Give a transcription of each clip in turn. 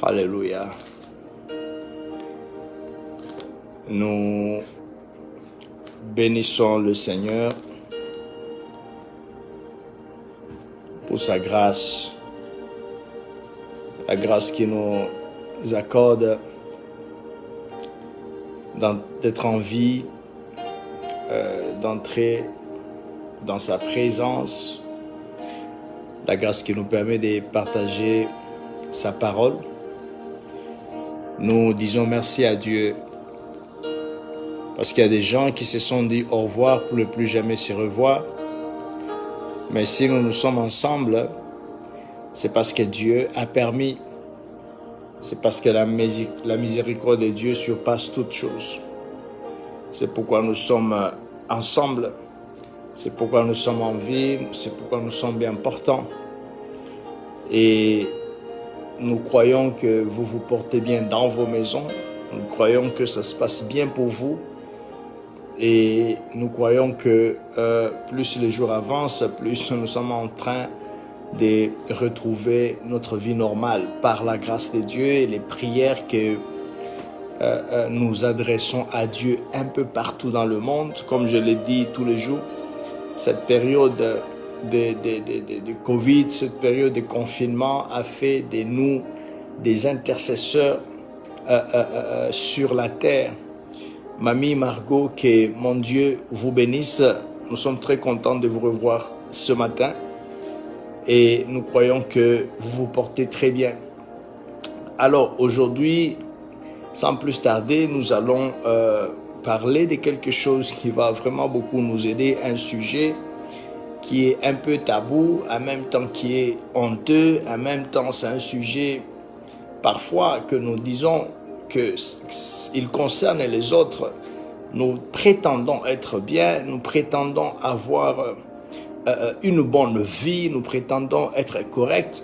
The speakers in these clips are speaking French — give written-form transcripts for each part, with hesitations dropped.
Alléluia. Nous bénissons le Seigneur pour sa grâce, la grâce qu'il nous accorde d'être en vie, d'entrer dans sa présence, la grâce qui nous permet de partager sa parole. Nous disons merci à Dieu parce qu'il y a des gens qui se sont dit au revoir pour ne plus jamais se revoir. Mais si nous sommes ensemble, c'est parce que Dieu a permis. C'est parce que la miséricorde de Dieu surpasse toutes choses. C'est pourquoi nous sommes ensemble. C'est pourquoi nous sommes en vie. C'est pourquoi nous sommes bien portants. Et nous croyons que vous vous portez bien dans vos maisons. Nous croyons que ça se passe bien pour vous. Et nous croyons que plus les jours avancent, plus nous sommes en train de retrouver notre vie normale par la grâce de Dieu et les prières que nous adressons à Dieu un peu partout dans le monde. Comme je l'ai dit tous les jours, cette période de Covid, cette période de confinement a fait de nous des intercesseurs sur la terre. Mamie Margot, que mon Dieu vous bénisse. Nous sommes très contents de vous revoir ce matin et nous croyons que vous vous portez très bien. Alors aujourd'hui, sans plus tarder, nous allons parler de quelque chose qui va vraiment beaucoup nous aider, un sujet qui est un peu tabou, en même temps qui est honteux, en même temps c'est un sujet parfois que nous disons qu'il concerne les autres. Nous prétendons être bien, nous prétendons avoir une bonne vie, nous prétendons être corrects,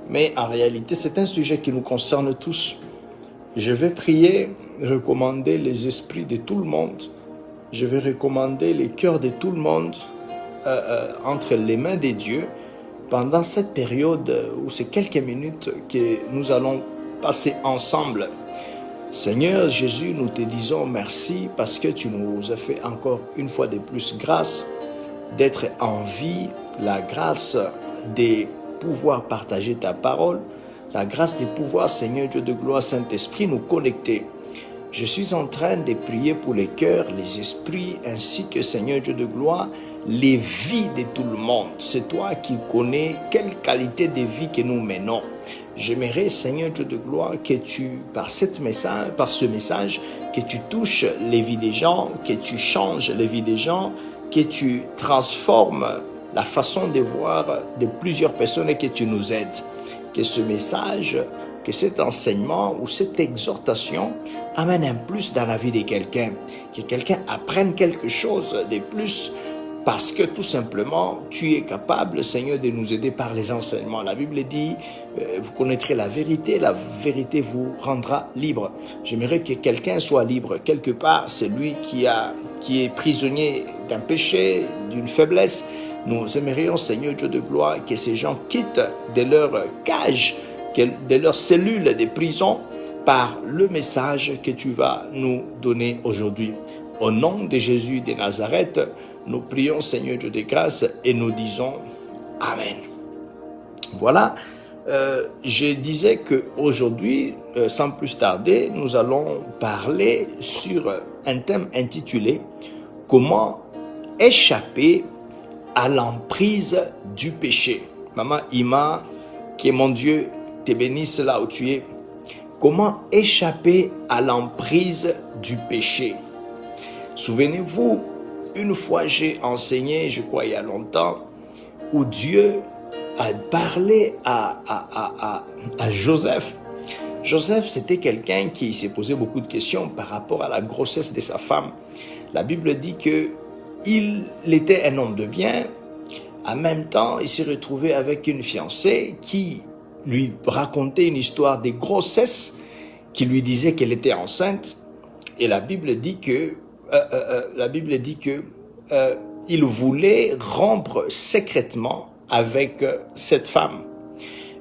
mais en réalité c'est un sujet qui nous concerne tous. Je vais prier, recommander les esprits de tout le monde, je vais recommander les cœurs de tout le monde entre les mains de Dieu pendant cette période où c'est quelques minutes que nous allons passer ensemble. Seigneur Jésus, nous te disons merci parce que tu nous as fait encore une fois de plus grâce d'être en vie, la grâce de pouvoir partager ta parole, la grâce de pouvoir, Seigneur Dieu de gloire, Saint-Esprit, nous connecter. Je suis en train de prier pour les cœurs, les esprits, ainsi que, Seigneur Dieu de gloire, les vies de tout le monde. C'est toi qui connais quelle qualité de vie que nous menons. J'aimerais, Seigneur Dieu de gloire, que tu, par ce message, que tu touches les vies des gens, que tu changes les vies des gens, que tu transformes la façon de voir de plusieurs personnes et que tu nous aides. Que ce message, que cet enseignement ou cette exhortation amène un plus dans la vie de quelqu'un. Que quelqu'un apprenne quelque chose de plus parce que tout simplement, tu es capable, Seigneur, de nous aider par les enseignements. La Bible dit, vous connaîtrez la vérité vous rendra libre. J'aimerais que quelqu'un soit libre. Quelque part, c'est lui qui est prisonnier d'un péché, d'une faiblesse. Nous aimerions, Seigneur Dieu de gloire, que ces gens quittent de leur cage, de leur cellule de prison, par le message que tu vas nous donner aujourd'hui. Au nom de Jésus de Nazareth, nous prions, Seigneur Dieu de grâce, et nous disons Amen. Voilà, je disais qu'aujourd'hui, sans plus tarder, nous allons parler sur un thème intitulé « Comment échapper à l'emprise du péché ». Maman Ima, que mon Dieu te bénisse là où tu es. Comment échapper à l'emprise du péché? Souvenez-vous, une fois j'ai enseigné, je crois il y a longtemps, où Dieu a parlé à Joseph. Joseph, c'était quelqu'un qui s'est posé beaucoup de questions par rapport à la grossesse de sa femme. La Bible dit qu'il était un homme de bien. En même temps, il s'est retrouvé avec une fiancée qui lui racontait une histoire de grossesse, qui lui disait qu'elle était enceinte. Et la Bible dit que il voulait rompre secrètement avec cette femme.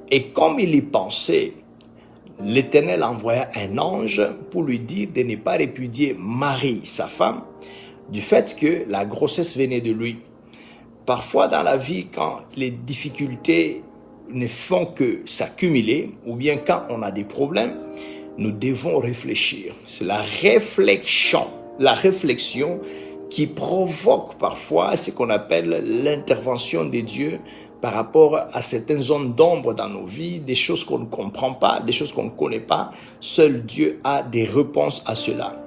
Et comme il y pensait, l'Éternel envoya un ange pour lui dire de ne pas répudier Marie, sa femme, du fait que la grossesse venait de lui. Parfois dans la vie, quand les difficultés ne font que s'accumuler, ou bien quand on a des problèmes, nous devons réfléchir. C'est la réflexion qui provoque parfois ce qu'on appelle l'intervention de Dieu par rapport à certaines zones d'ombre dans nos vies, des choses qu'on ne comprend pas, des choses qu'on ne connaît pas. Seul Dieu a des réponses à cela.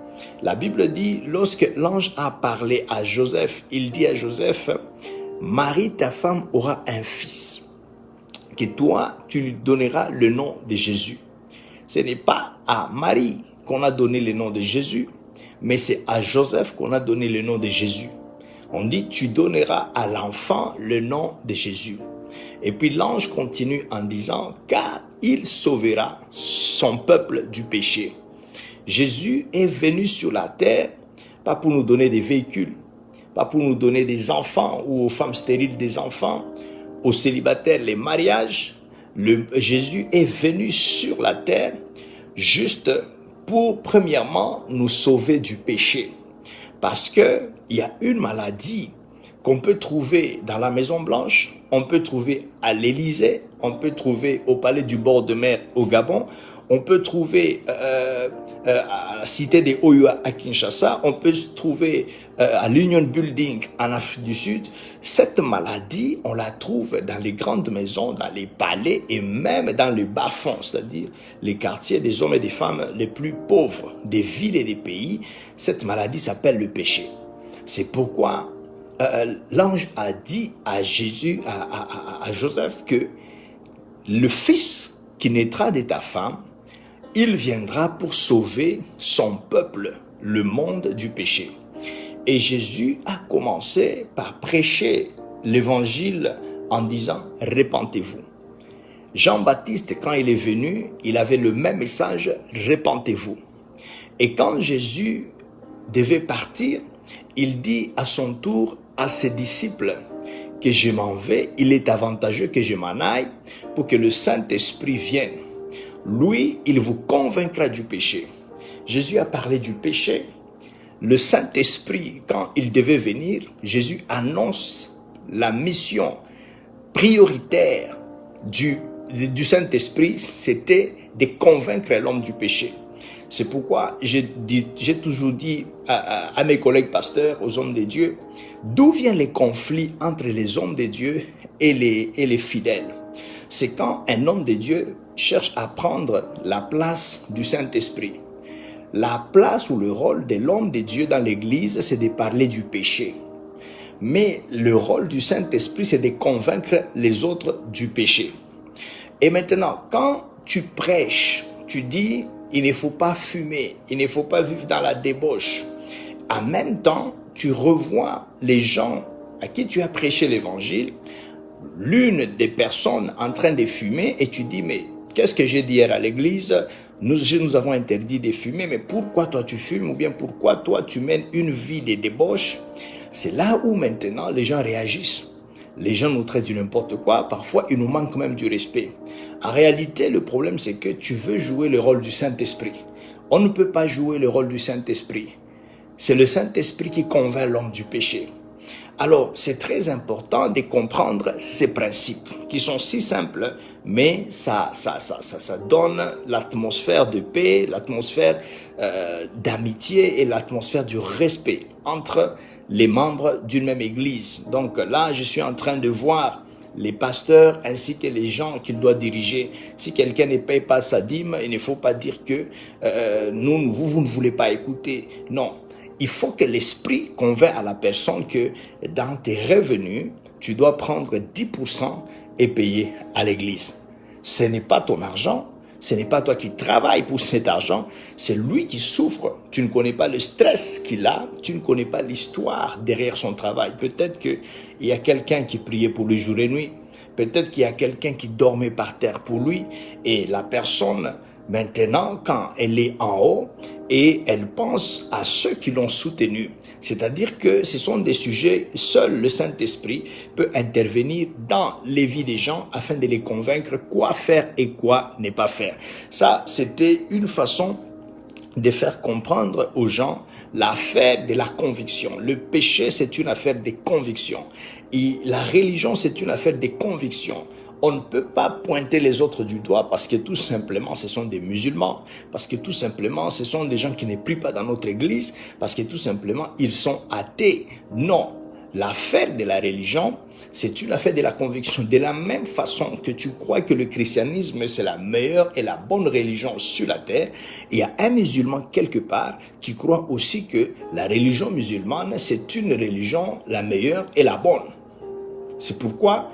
La Bible dit, lorsque l'ange a parlé à Joseph, il dit à Joseph, « Marie, ta femme, aura un fils, que toi, tu lui donneras le nom de Jésus. » Ce n'est pas à Marie qu'on a donné le nom de Jésus, mais c'est à Joseph qu'on a donné le nom de Jésus. On dit, tu donneras à l'enfant le nom de Jésus. Et puis l'ange continue en disant, car il sauvera son peuple du péché. Jésus est venu sur la terre, pas pour nous donner des véhicules, pas pour nous donner des enfants ou aux femmes stériles des enfants, aux célibataires les mariages. Jésus est venu sur la terre juste pour, premièrement, nous sauver du péché. Parce qu'il y a une maladie qu'on peut trouver dans la Maison Blanche, on peut trouver à l'Élysée, on peut trouver au Palais du bord de mer au Gabon, on peut trouver à la cité des Oyo à Kinshasa, on peut se trouver à l'Union Building en Afrique du Sud. Cette maladie, on la trouve dans les grandes maisons, dans les palais et même dans les bas-fonds, c'est-à-dire les quartiers des hommes et des femmes les plus pauvres des villes et des pays. Cette maladie s'appelle le péché. C'est pourquoi l'ange a dit à Jésus, à Joseph, que le fils qui naîtra de ta femme, il viendra pour sauver son peuple, le monde du péché. Et Jésus a commencé par prêcher l'évangile en disant « Repentez-vous ». Jean-Baptiste, quand il est venu, il avait le même message « Repentez-vous ». Et quand Jésus devait partir, il dit à son tour à ses disciples que je m'en vais, il est avantageux que je m'en aille pour que le Saint-Esprit vienne. Lui, il vous convaincra du péché. Jésus a parlé du péché. Le Saint-Esprit, quand il devait venir, Jésus annonce la mission prioritaire du Saint-Esprit, c'était de convaincre l'homme du péché. C'est pourquoi j'ai toujours dit à mes collègues pasteurs, aux hommes de Dieu, d'où viennent les conflits entre les hommes de Dieu et les fidèles. C'est quand un homme de Dieu cherche à prendre la place du Saint-Esprit. La place ou le rôle de l'homme de Dieu dans l'église, c'est de parler du péché. Mais le rôle du Saint-Esprit, c'est de convaincre les autres du péché. Et maintenant, quand tu prêches, tu dis, il ne faut pas fumer, il ne faut pas vivre dans la débauche. En même temps, tu revois les gens à qui tu as prêché l'évangile, l'une des personnes en train de fumer, et tu dis, mais qu'est-ce que j'ai dit hier à l'église? Nous avons interdit de fumer, mais pourquoi toi tu fumes? Ou bien pourquoi toi tu mènes une vie de débauche? C'est là où maintenant les gens réagissent. Les gens nous traitent du n'importe quoi, parfois il nous manque même du respect. En réalité, le problème c'est que tu veux jouer le rôle du Saint-Esprit. On ne peut pas jouer le rôle du Saint-Esprit. C'est le Saint-Esprit qui convainc l'homme du péché. Alors, c'est très important de comprendre ces principes qui sont si simples, mais ça donne l'atmosphère de paix, l'atmosphère d'amitié et l'atmosphère du respect entre les membres d'une même église. Donc là, je suis en train de voir les pasteurs ainsi que les gens qu'il doit diriger. Si quelqu'un ne paye pas sa dîme, il ne faut pas dire que vous ne voulez pas écouter. Non. Il faut que l'esprit convainc à la personne que dans tes revenus, tu dois prendre 10% et payer à l'église. Ce n'est pas ton argent, ce n'est pas toi qui travailles pour cet argent, c'est lui qui souffre. Tu ne connais pas le stress qu'il a, tu ne connais pas l'histoire derrière son travail. Peut-être qu'il y a quelqu'un qui priait pour lui jour et nuit, peut-être qu'il y a quelqu'un qui dormait par terre pour lui et la personne maintenant quand elle est en haut et elle pense à ceux qui l'ont soutenue. C'est-à-dire que ce sont des sujets, seul le Saint-Esprit peut intervenir dans les vies des gens afin de les convaincre quoi faire et quoi ne pas faire. Ça, c'était une façon de faire comprendre aux gens l'affaire de la conviction. Le péché, c'est une affaire de conviction. Et la religion, c'est une affaire de conviction. On ne peut pas pointer les autres du doigt parce que tout simplement, ce sont des musulmans, parce que tout simplement, ce sont des gens qui ne prient pas dans notre église, parce que tout simplement, ils sont athées. Non. L'affaire de la religion, c'est une affaire de la conviction. De la même façon que tu crois que le christianisme, c'est la meilleure et la bonne religion sur la terre, il y a un musulman quelque part qui croit aussi que la religion musulmane, c'est une religion la meilleure et la bonne. C'est pourquoi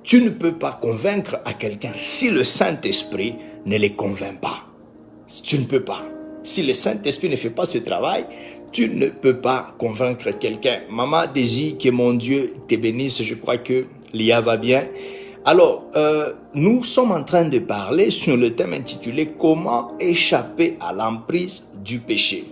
tu ne peux pas convaincre à quelqu'un si le Saint-Esprit ne les convainc pas. Tu ne peux pas. Si le Saint-Esprit ne fait pas ce travail, tu ne peux pas convaincre quelqu'un. Maman désire que mon Dieu te bénisse. Je crois que l'IA va bien. Alors, nous sommes en train de parler sur le thème intitulé « Comment échapper à l'emprise du péché ».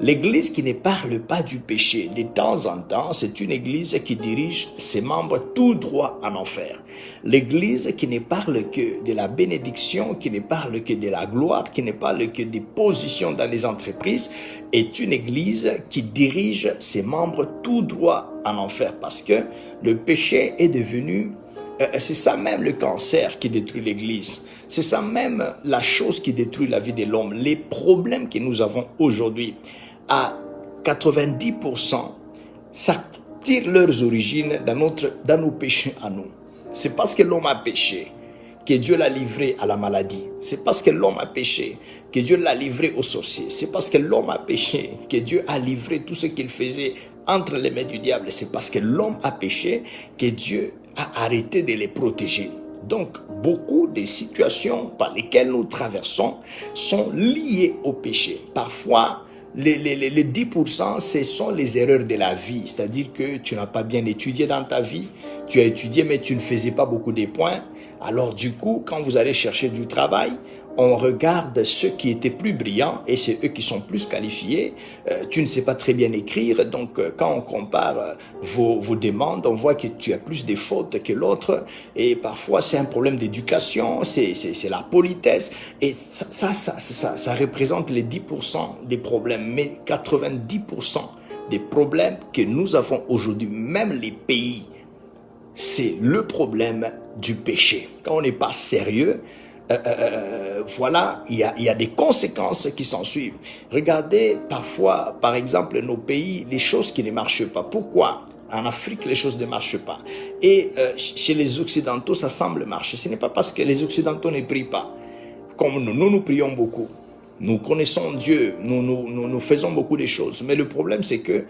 L'église qui ne parle pas du péché, de temps en temps, c'est une église qui dirige ses membres tout droit en enfer. L'église qui ne parle que de la bénédiction, qui ne parle que de la gloire, qui ne parle que des positions dans les entreprises, est une église qui dirige ses membres tout droit en enfer. Parce que le péché est devenu, c'est ça même le cancer qui détruit l'église. C'est ça même la chose qui détruit la vie de l'homme. Les problèmes que nous avons aujourd'hui, à 90%, ça tire leurs origines dans nos péchés à nous. C'est parce que l'homme a péché que Dieu l'a livré à la maladie. C'est parce que l'homme a péché que Dieu l'a livré aux sorciers. C'est parce que l'homme a péché que Dieu a livré tout ce qu'il faisait entre les mains du diable. C'est parce que l'homme a péché que Dieu a arrêté de les protéger. Donc, beaucoup des situations par lesquelles nous traversons sont liées au péché. Parfois, les 10%, ce sont les erreurs de la vie. C'est-à-dire que tu n'as pas bien étudié dans ta vie. Tu as étudié, mais tu ne faisais pas beaucoup de points. Alors du coup, quand vous allez chercher du travail, on regarde ceux qui étaient plus brillants et c'est eux qui sont plus qualifiés. Tu ne sais pas très bien écrire, donc quand on compare vos demandes, on voit que tu as plus de fautes que l'autre. Et parfois, c'est un problème d'éducation, c'est la politesse. Et ça représente les 10% des problèmes, mais 90% des problèmes que nous avons aujourd'hui, même les pays, c'est le problème du péché. Quand on n'est pas sérieux, voilà, il y a des conséquences qui s'en suivent. Regardez parfois, par exemple, nos pays, les choses qui ne marchent pas. Pourquoi? En Afrique, les choses ne marchent pas. Et chez les Occidentaux, ça semble marcher. Ce n'est pas parce que les Occidentaux ne prient pas. Comme nous prions beaucoup. Nous connaissons Dieu, nous faisons beaucoup de choses. Mais le problème, c'est que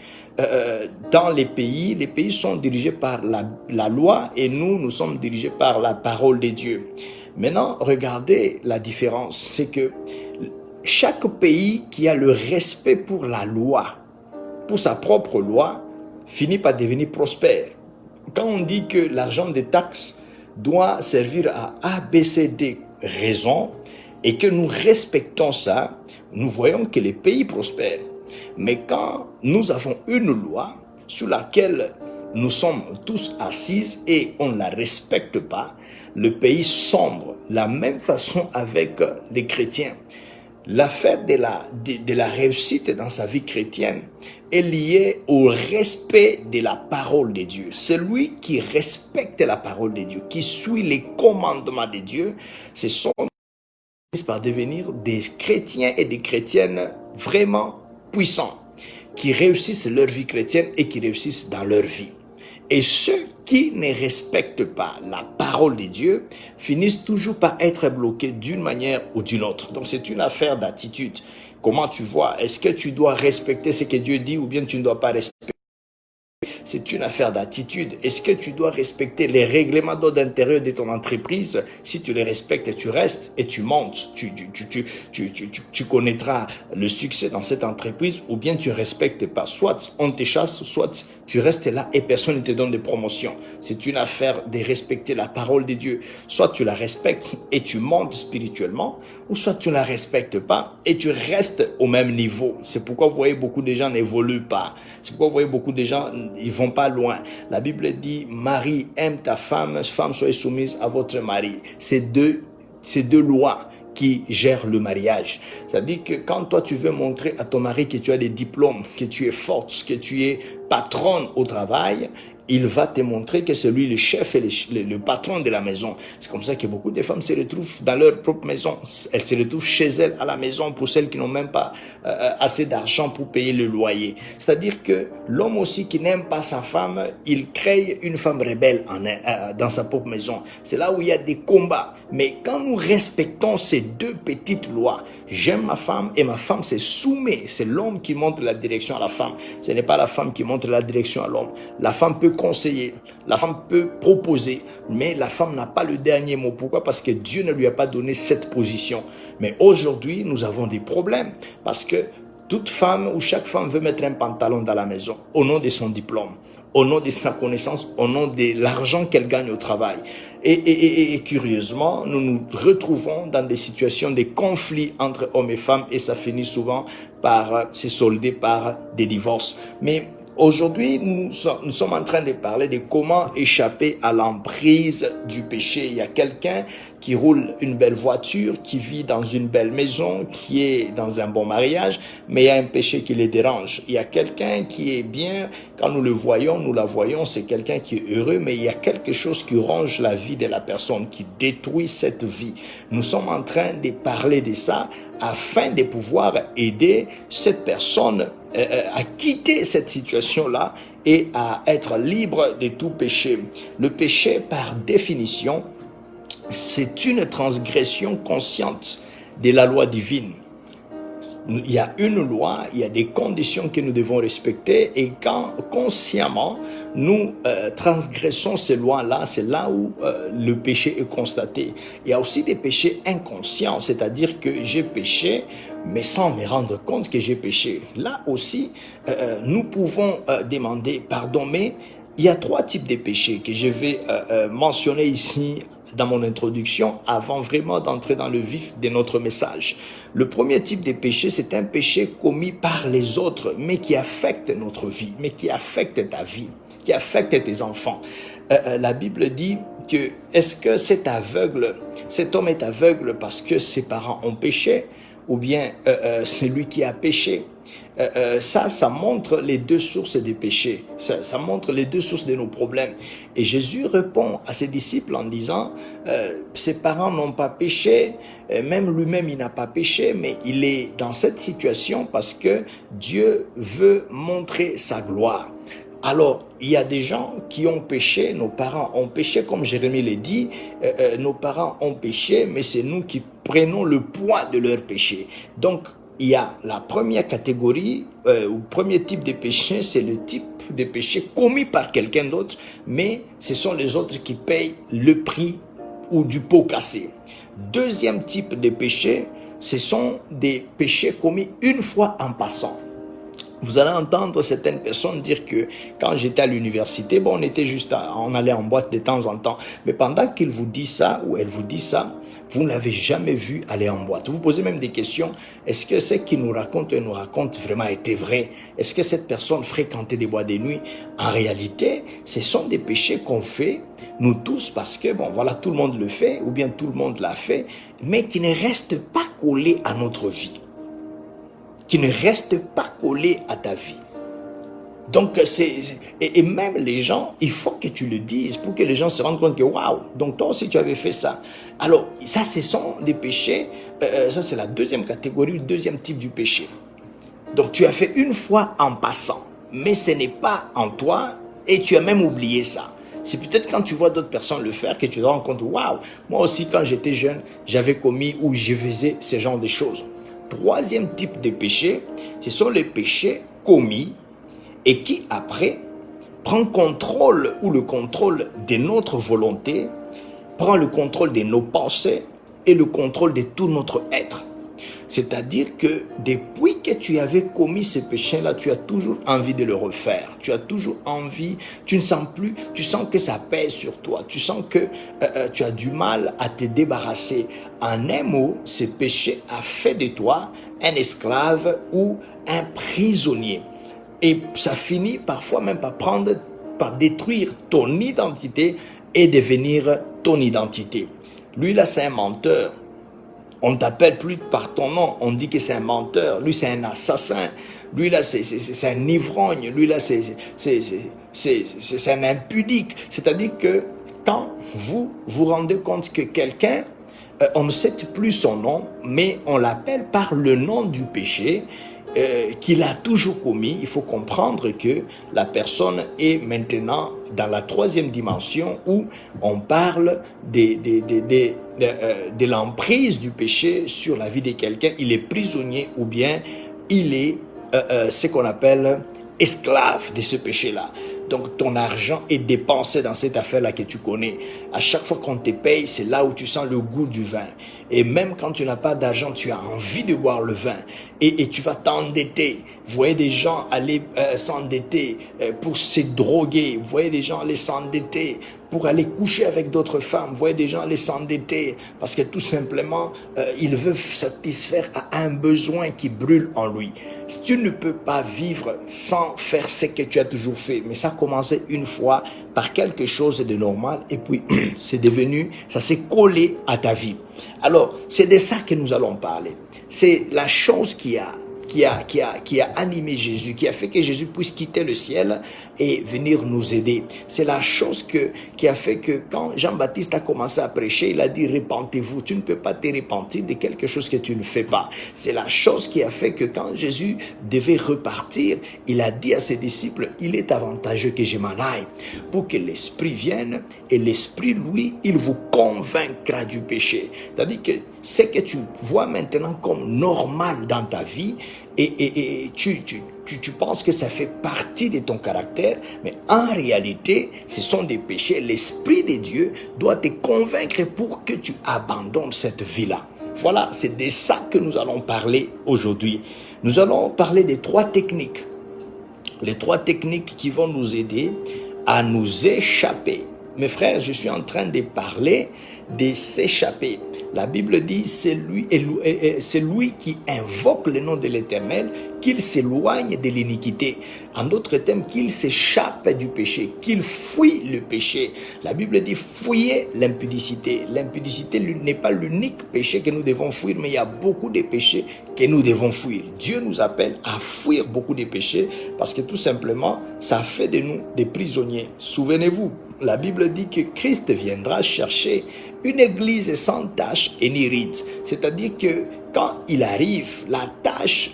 dans les pays sont dirigés par la loi et nous sommes dirigés par la parole de Dieu. Maintenant, regardez la différence. C'est que chaque pays qui a le respect pour la loi, pour sa propre loi, finit par devenir prospère. Quand on dit que l'argent des taxes doit servir à A, B, C, D raisons, et que nous respectons ça, nous voyons que les pays prospèrent. Mais quand nous avons une loi sur laquelle nous sommes tous assises et on ne la respecte pas, le pays sombre. La même façon avec les chrétiens. L'affaire de la réussite dans sa vie chrétienne est liée au respect de la parole de Dieu. Celui qui respecte la parole de Dieu, qui suit les commandements de Dieu, ce sont par devenir des chrétiens et des chrétiennes vraiment puissants, qui réussissent leur vie chrétienne et qui réussissent dans leur vie. Et ceux qui ne respectent pas la parole de Dieu finissent toujours par être bloqués d'une manière ou d'une autre. Donc c'est une affaire d'attitude. Comment tu vois? Est-ce que tu dois respecter ce que Dieu dit ou bien tu ne dois pas respecter? C'est une affaire d'attitude. Est-ce que tu dois respecter les règlements d'ordre intérieur de ton entreprise? Si tu les respectes, tu restes et tu montes. Tu connaîtras le succès dans cette entreprise ou bien tu ne respectes pas. Soit on te chasse, soit tu restes là et personne ne te donne de promotion. C'est une affaire de respecter la parole de Dieu. Soit tu la respectes et tu montes spirituellement, ou soit tu ne la respectes pas et tu restes au même niveau. C'est pourquoi vous voyez beaucoup de gens n'évoluent pas. C'est pourquoi vous voyez beaucoup de gens, ils vont pas loin. La Bible dit, Marie, aime ta femme, femme, soyez soumise à votre mari. C'est deux lois qui gèrent le mariage. C'est-à-dire que quand toi tu veux montrer à ton mari que tu as des diplômes, que tu es forte, que tu es patronne au travail, il va te montrer que c'est lui le chef et le patron de la maison. C'est comme ça que beaucoup de femmes se retrouvent dans leur propre maison. Elles se retrouvent chez elles à la maison pour celles qui n'ont même pas assez d'argent pour payer le loyer. C'est-à-dire que l'homme aussi qui n'aime pas sa femme, il crée une femme rebelle dans sa propre maison. C'est là où il y a des combats. Mais quand nous respectons ces deux petites lois, j'aime ma femme et ma femme se soumet. C'est l'homme qui montre la direction à la femme. Ce n'est pas la femme qui montre la direction à l'homme. La femme peut conseiller, la femme peut proposer, mais la femme n'a pas le dernier mot. Pourquoi? Parce que Dieu ne lui a pas donné cette position. Mais aujourd'hui, nous avons des problèmes parce que toute femme ou chaque femme veut mettre un pantalon dans la maison au nom de son diplôme, au nom de sa connaissance, au nom de l'argent qu'elle gagne au travail. Et curieusement, nous nous retrouvons dans des situations de conflits entre hommes et femmes et ça finit souvent par se solder par des divorces. Mais aujourd'hui, nous sommes en train de parler de comment échapper à l'emprise du péché. Il y a quelqu'un qui roule une belle voiture, qui vit dans une belle maison, qui est dans un bon mariage, mais il y a un péché qui les dérange. Il y a quelqu'un qui est bien, quand nous le voyons, nous la voyons, c'est quelqu'un qui est heureux, mais il y a quelque chose qui ronge la vie de la personne, qui détruit cette vie. Nous sommes en train de parler de ça afin de pouvoir aider cette personne à quitter cette situation-là et à être libre de tout péché. Le péché, par définition, c'est une transgression consciente de la loi divine. Il y a une loi, il y a des conditions que nous devons respecter et quand consciemment nous transgressons ces lois-là, c'est là où le péché est constaté. Il y a aussi des péchés inconscients, c'est-à-dire que j'ai péché mais sans me rendre compte que j'ai péché. Là aussi, nous pouvons demander pardon, mais il y a 3 types de péchés que je vais mentionner ici dans mon introduction avant vraiment d'entrer dans le vif de notre message. Le premier type de péché, c'est un péché commis par les autres, mais qui affecte notre vie, mais qui affecte ta vie, qui affecte tes enfants. La Bible dit que est-ce que cet homme est aveugle parce que ses parents ont péché ou bien c'est lui qui a péché? Ça montre les deux sources des péchés. Ça montre les deux sources de nos problèmes. Et Jésus répond à ses disciples en disant, ses parents n'ont pas péché, même lui-même il n'a pas péché, mais il est dans cette situation parce que Dieu veut montrer sa gloire. Alors, il y a des gens qui ont péché, nos parents ont péché, comme Jérémie l'a dit, nos parents ont péché, mais c'est nous qui prenons le poids de leur péché. Donc, il y a la première catégorie, ou premier type de péché, c'est le type de péché commis par quelqu'un d'autre, mais ce sont les autres qui payent le prix ou du pot cassé. Deuxième type de péché, ce sont des péchés commis une fois en passant. Vous allez entendre certaines personnes dire que quand j'étais à l'université, bon, on allait en boîte de temps en temps. Mais pendant qu'il vous dit ça, ou elle vous dit ça, vous ne l'avez jamais vu aller en boîte. Vous posez même des questions. Est-ce que ce qu'il nous raconte vraiment était vrai? Est-ce que cette personne fréquentait des boîtes de nuit? En réalité, ce sont des péchés qu'on fait, nous tous, parce que, bon, voilà, tout le monde le fait, ou bien tout le monde l'a fait, mais qui ne restent pas collés à notre vie. Qui ne reste pas collé à ta vie. Donc, et même les gens, il faut que tu le dises pour que les gens se rendent compte que, waouh, donc toi aussi tu avais fait ça. Alors, ça, ce sont des péchés, ça c'est la deuxième catégorie, le deuxième type du péché. Donc, tu as fait une fois en passant, mais ce n'est pas en toi et tu as même oublié ça. C'est peut-être quand tu vois d'autres personnes le faire que tu te rends compte, waouh, moi aussi quand j'étais jeune, j'avais commis ou je faisais ce genre de choses. Troisième type de péché, ce sont les péchés commis et qui après prend contrôle ou le contrôle de notre volonté, prend le contrôle de nos pensées et le contrôle de tout notre être. C'est-à-dire que depuis que tu avais commis ce péché-là, tu as toujours envie de le refaire. Tu as toujours envie, tu ne sens plus, tu sens que ça pèse sur toi. Tu sens que tu as du mal à te débarrasser. En un mot, ce péché a fait de toi un esclave ou un prisonnier. Et ça finit parfois même par détruire ton identité et devenir ton identité. Lui là, c'est un menteur. On ne t'appelle plus par ton nom, on dit que c'est un menteur. Lui, c'est un assassin. Lui là, c'est un ivrogne. Lui là, c'est un impudique. C'est-à-dire que quand vous vous rendez compte que quelqu'un, on ne sait plus son nom, mais on l'appelle par le nom du péché, qu'il a toujours commis, il faut comprendre que la personne est maintenant dans la troisième dimension où on parle de l'emprise du péché sur la vie de quelqu'un. Il est prisonnier ou bien il est ce qu'on appelle esclave de ce péché-là. Donc ton argent est dépensé dans cette affaire-là que tu connais. À chaque fois qu'on te paye, c'est là où tu sens le goût du vin. Et même quand tu n'as pas d'argent, tu as envie de boire le vin. Et tu vas t'endetter. Vous voyez des gens aller s'endetter pour se droguer. Vous voyez des gens aller s'endetter pour aller coucher avec d'autres femmes. Vous voyez des gens aller s'endetter parce que tout simplement, ils veulent satisfaire à un besoin qui brûle en lui. Si tu ne peux pas vivre sans faire ce que tu as toujours fait, mais ça a commencé une fois par quelque chose de normal et puis c'est devenu, ça s'est collé à ta vie. Alors, c'est de ça que nous allons parler. C'est la chose qui a animé Jésus, qui a fait que Jésus puisse quitter le ciel et venir nous aider. C'est la chose qui a fait que quand Jean-Baptiste a commencé à prêcher, il a dit repentez-vous. Tu ne peux pas te repentir de quelque chose que tu ne fais pas. C'est la chose qui a fait que quand Jésus devait repartir, il a dit à ses disciples, il est avantageux que je m'en aille pour que l'Esprit vienne et l'Esprit, lui, il vous convaincra du péché. C'est-à-dire que ce que tu vois maintenant comme normal dans ta vie et tu penses que ça fait partie de ton caractère, mais en réalité, ce sont des péchés. L'Esprit de Dieu doit te convaincre pour que tu abandonnes cette vie-là. Voilà, c'est de ça que nous allons parler aujourd'hui. Nous allons parler des 3 techniques. Les 3 techniques qui vont nous aider à nous échapper. Mes frères, je suis en train de parler de s'échapper. La Bible dit, c'est lui qui invoque le nom de l'Éternel, qu'il s'éloigne de l'iniquité. En d'autres termes, qu'il s'échappe du péché, qu'il fuit le péché. La Bible dit, fuyez l'impudicité. L'impudicité n'est pas l'unique péché que nous devons fuir, mais il y a beaucoup de péchés que nous devons fuir. Dieu nous appelle à fuir beaucoup de péchés parce que tout simplement, ça fait de nous des prisonniers. Souvenez-vous, la Bible dit que Christ viendra chercher une église sans tache et ni ride. C'est-à-dire que quand il arrive, la tache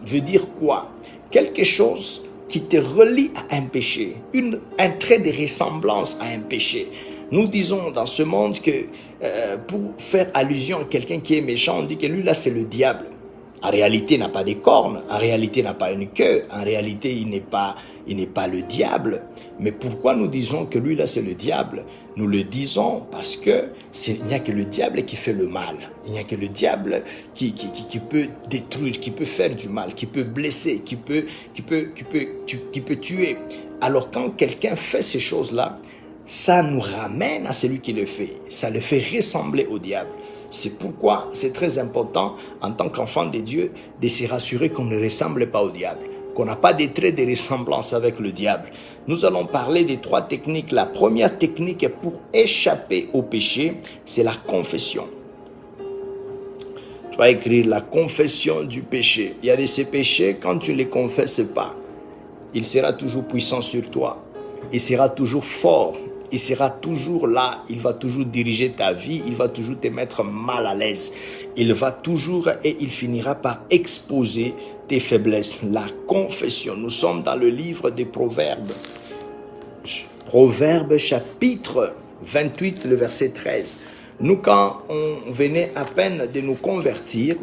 veut dire quoi? Quelque chose qui te relie à un péché, un trait de ressemblance à un péché. Nous disons dans ce monde que pour faire allusion à quelqu'un qui est méchant, on dit que lui là c'est le diable. En réalité, il n'a pas des cornes, en réalité, il n'a pas une queue, en réalité, il n'est pas le diable. Mais pourquoi nous disons que lui, là, c'est le diable? Nous le disons parce que il n'y a que le diable qui fait le mal. Il n'y a que le diable qui peut détruire, qui peut faire du mal, qui peut blesser, qui peut tuer. Alors, quand quelqu'un fait ces choses-là, ça nous ramène à celui qui le fait. Ça le fait ressembler au diable. C'est pourquoi c'est très important, en tant qu'enfant de Dieu, de se rassurer qu'on ne ressemble pas au diable, qu'on n'a pas des traits de ressemblance avec le diable. Nous allons parler des 3 techniques. La première technique pour échapper au péché, c'est la confession. Tu vas écrire la confession du péché. Il y a de ces péchés, quand tu ne les confesses pas, il sera toujours puissant sur toi. Il sera toujours fort. Il sera toujours là, il va toujours diriger ta vie, il va toujours te mettre mal à l'aise. Il va toujours et il finira par exposer tes faiblesses. La confession, nous sommes dans le livre des Proverbes. Proverbes chapitre 28, le verset 13. Nous, quand on venait à peine de nous convertir,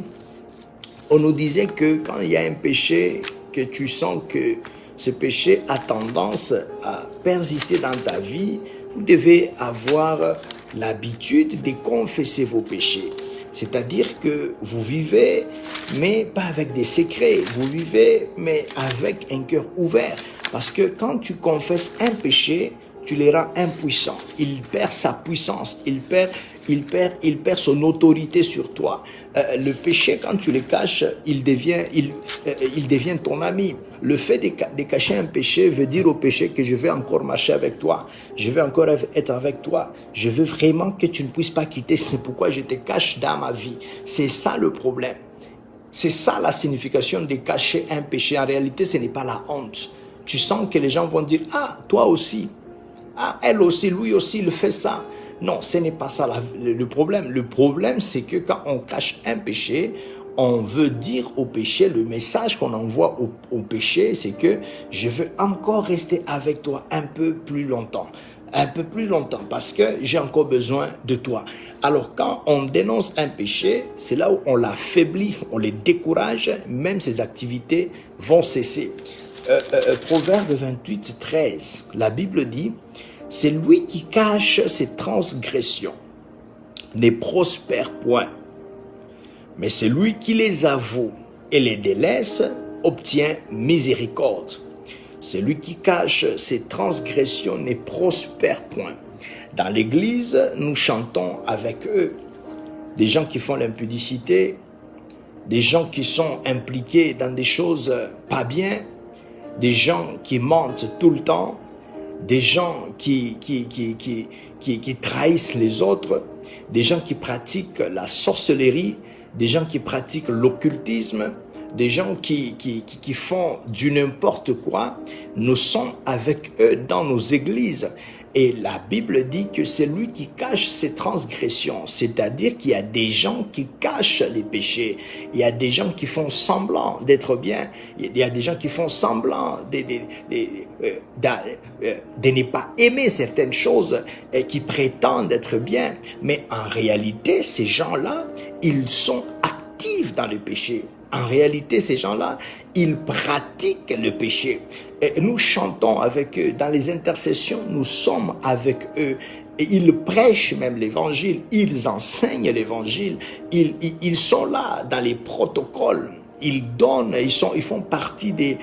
on nous disait que quand il y a un péché, que tu sens que ce péché a tendance à persister dans ta vie, vous devez avoir l'habitude de confesser vos péchés. C'est-à-dire que vous vivez, mais pas avec des secrets. Vous vivez, mais avec un cœur ouvert. Parce que quand tu confesses un péché, tu les rends impuissants. Il perd sa puissance. Il perd son autorité sur toi. Le péché, quand tu le caches, il devient ton ami. Le fait de cacher un péché veut dire au péché que je veux encore marcher avec toi. Je veux encore être avec toi. Je veux vraiment que tu ne puisses pas quitter. C'est pourquoi je te cache dans ma vie. C'est ça le problème. C'est ça la signification de cacher un péché. En réalité, ce n'est pas la honte. Tu sens que les gens vont dire, ah, toi aussi. Ah, elle aussi, lui aussi, il fait ça. Non, ce n'est pas ça le problème. Le problème, c'est que quand on cache un péché, on veut dire au péché, le message qu'on envoie au péché, c'est que je veux encore rester avec toi un peu plus longtemps. Un peu plus longtemps, parce que j'ai encore besoin de toi. Alors, quand on dénonce un péché, c'est là où on l'affaiblit, on les décourage, même ses activités vont cesser. Proverbe 28, 13, la Bible dit, « C'est lui qui cache ses transgressions, ne prospère point, mais c'est lui qui les avoue et les délaisse, obtient miséricorde. C'est lui qui cache ses transgressions, ne prospère point. » Dans l'église, nous chantons avec eux, des gens qui font l'impudicité, des gens qui sont impliqués dans des choses pas bien, des gens qui mentent tout le temps, des gens qui trahissent les autres, des gens qui pratiquent la sorcellerie, des gens qui pratiquent l'occultisme, des gens qui font du n'importe quoi. Nous sommes avec eux dans nos églises. Et la Bible dit que c'est lui qui cache ses transgressions, c'est-à-dire qu'il y a des gens qui cachent les péchés, il y a des gens qui font semblant d'être bien, il y a des gens qui font semblant de ne pas aimer certaines choses et qui prétendent être bien, mais en réalité, ces gens-là, ils sont actifs dans le péché. En réalité, ces gens-là, ils pratiquent le péché. Et nous chantons avec eux, dans les intercessions, nous sommes avec eux. Et ils prêchent même l'évangile, ils enseignent l'évangile, ils sont là dans les protocoles, ils donnent, ils font partie des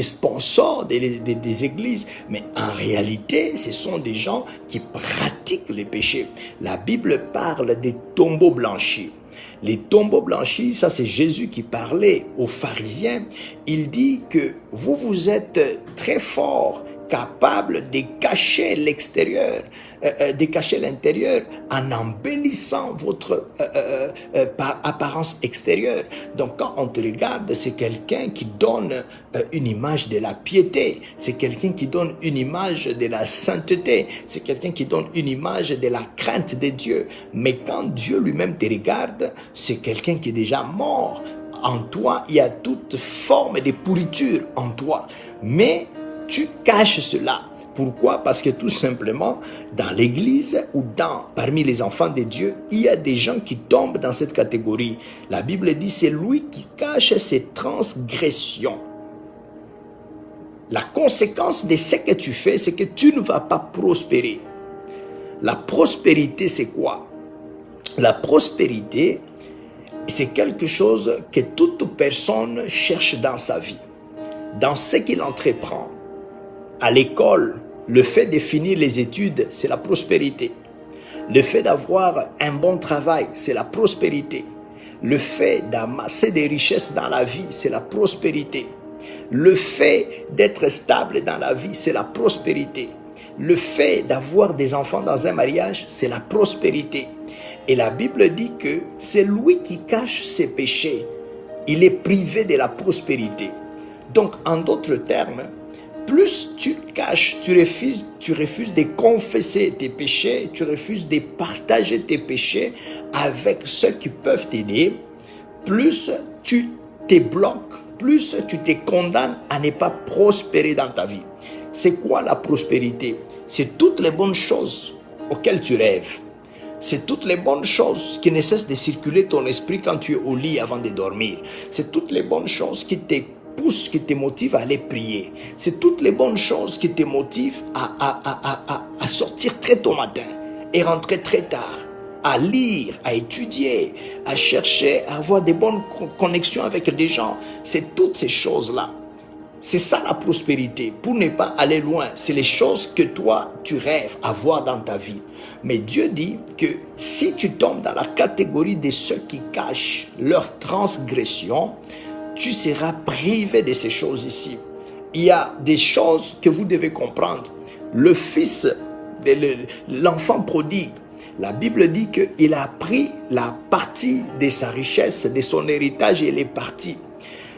sponsors des églises. Mais en réalité, ce sont des gens qui pratiquent le péché. La Bible parle des tombeaux blanchis. Les tombeaux blanchis, ça c'est Jésus qui parlait aux pharisiens. Il dit que vous êtes très forts, capables de cacher l'extérieur, de cacher l'intérieur en embellissant votre apparence extérieure. Donc quand on te regarde, c'est quelqu'un qui donne une image de la piété, c'est quelqu'un qui donne une image de la sainteté, c'est quelqu'un qui donne une image de la crainte de Dieu. Mais quand Dieu lui-même te regarde, c'est quelqu'un qui est déjà mort. En toi, il y a toute forme de pourriture en toi. Mais tu caches cela. Pourquoi? Parce que tout simplement, dans l'église ou parmi les enfants de Dieu, il y a des gens qui tombent dans cette catégorie. La Bible dit, c'est lui qui cache ses transgressions. La conséquence de ce que tu fais, c'est que tu ne vas pas prospérer. La prospérité, c'est quoi? La prospérité, c'est quelque chose que toute personne cherche dans sa vie, dans ce qu'il entreprend. À l'école, le fait de finir les études, c'est la prospérité. Le fait d'avoir un bon travail, c'est la prospérité. Le fait d'amasser des richesses dans la vie, c'est la prospérité. Le fait d'être stable dans la vie, c'est la prospérité. Le fait d'avoir des enfants dans un mariage, c'est la prospérité. Et la Bible dit que c'est lui qui cache ses péchés. Il est privé de la prospérité. Donc, en d'autres termes, plus tu caches, tu refuses de confesser tes péchés, tu refuses de partager tes péchés avec ceux qui peuvent t'aider, plus tu te bloques, plus tu te condamnes à ne pas prospérer dans ta vie. C'est quoi la prospérité? C'est toutes les bonnes choses auxquelles tu rêves. C'est toutes les bonnes choses qui ne cessent de circuler ton esprit quand tu es au lit avant de dormir. C'est toutes les bonnes choses qui te poussent, qui te motivent à aller prier. C'est toutes les bonnes choses qui te motivent à sortir très tôt matin et rentrer très tard, à lire, à étudier, à chercher, à avoir des bonnes connexions avec des gens. C'est toutes ces choses-là. C'est ça la prospérité, pour ne pas aller loin. C'est les choses que toi, tu rêves à voir dans ta vie. Mais Dieu dit que si tu tombes dans la catégorie de ceux qui cachent leur transgression, tu seras privé de ces choses ici. Il y a des choses que vous devez comprendre. Le fils, l'enfant prodigue, la Bible dit qu'il a pris la partie de sa richesse, de son héritage et il est parti.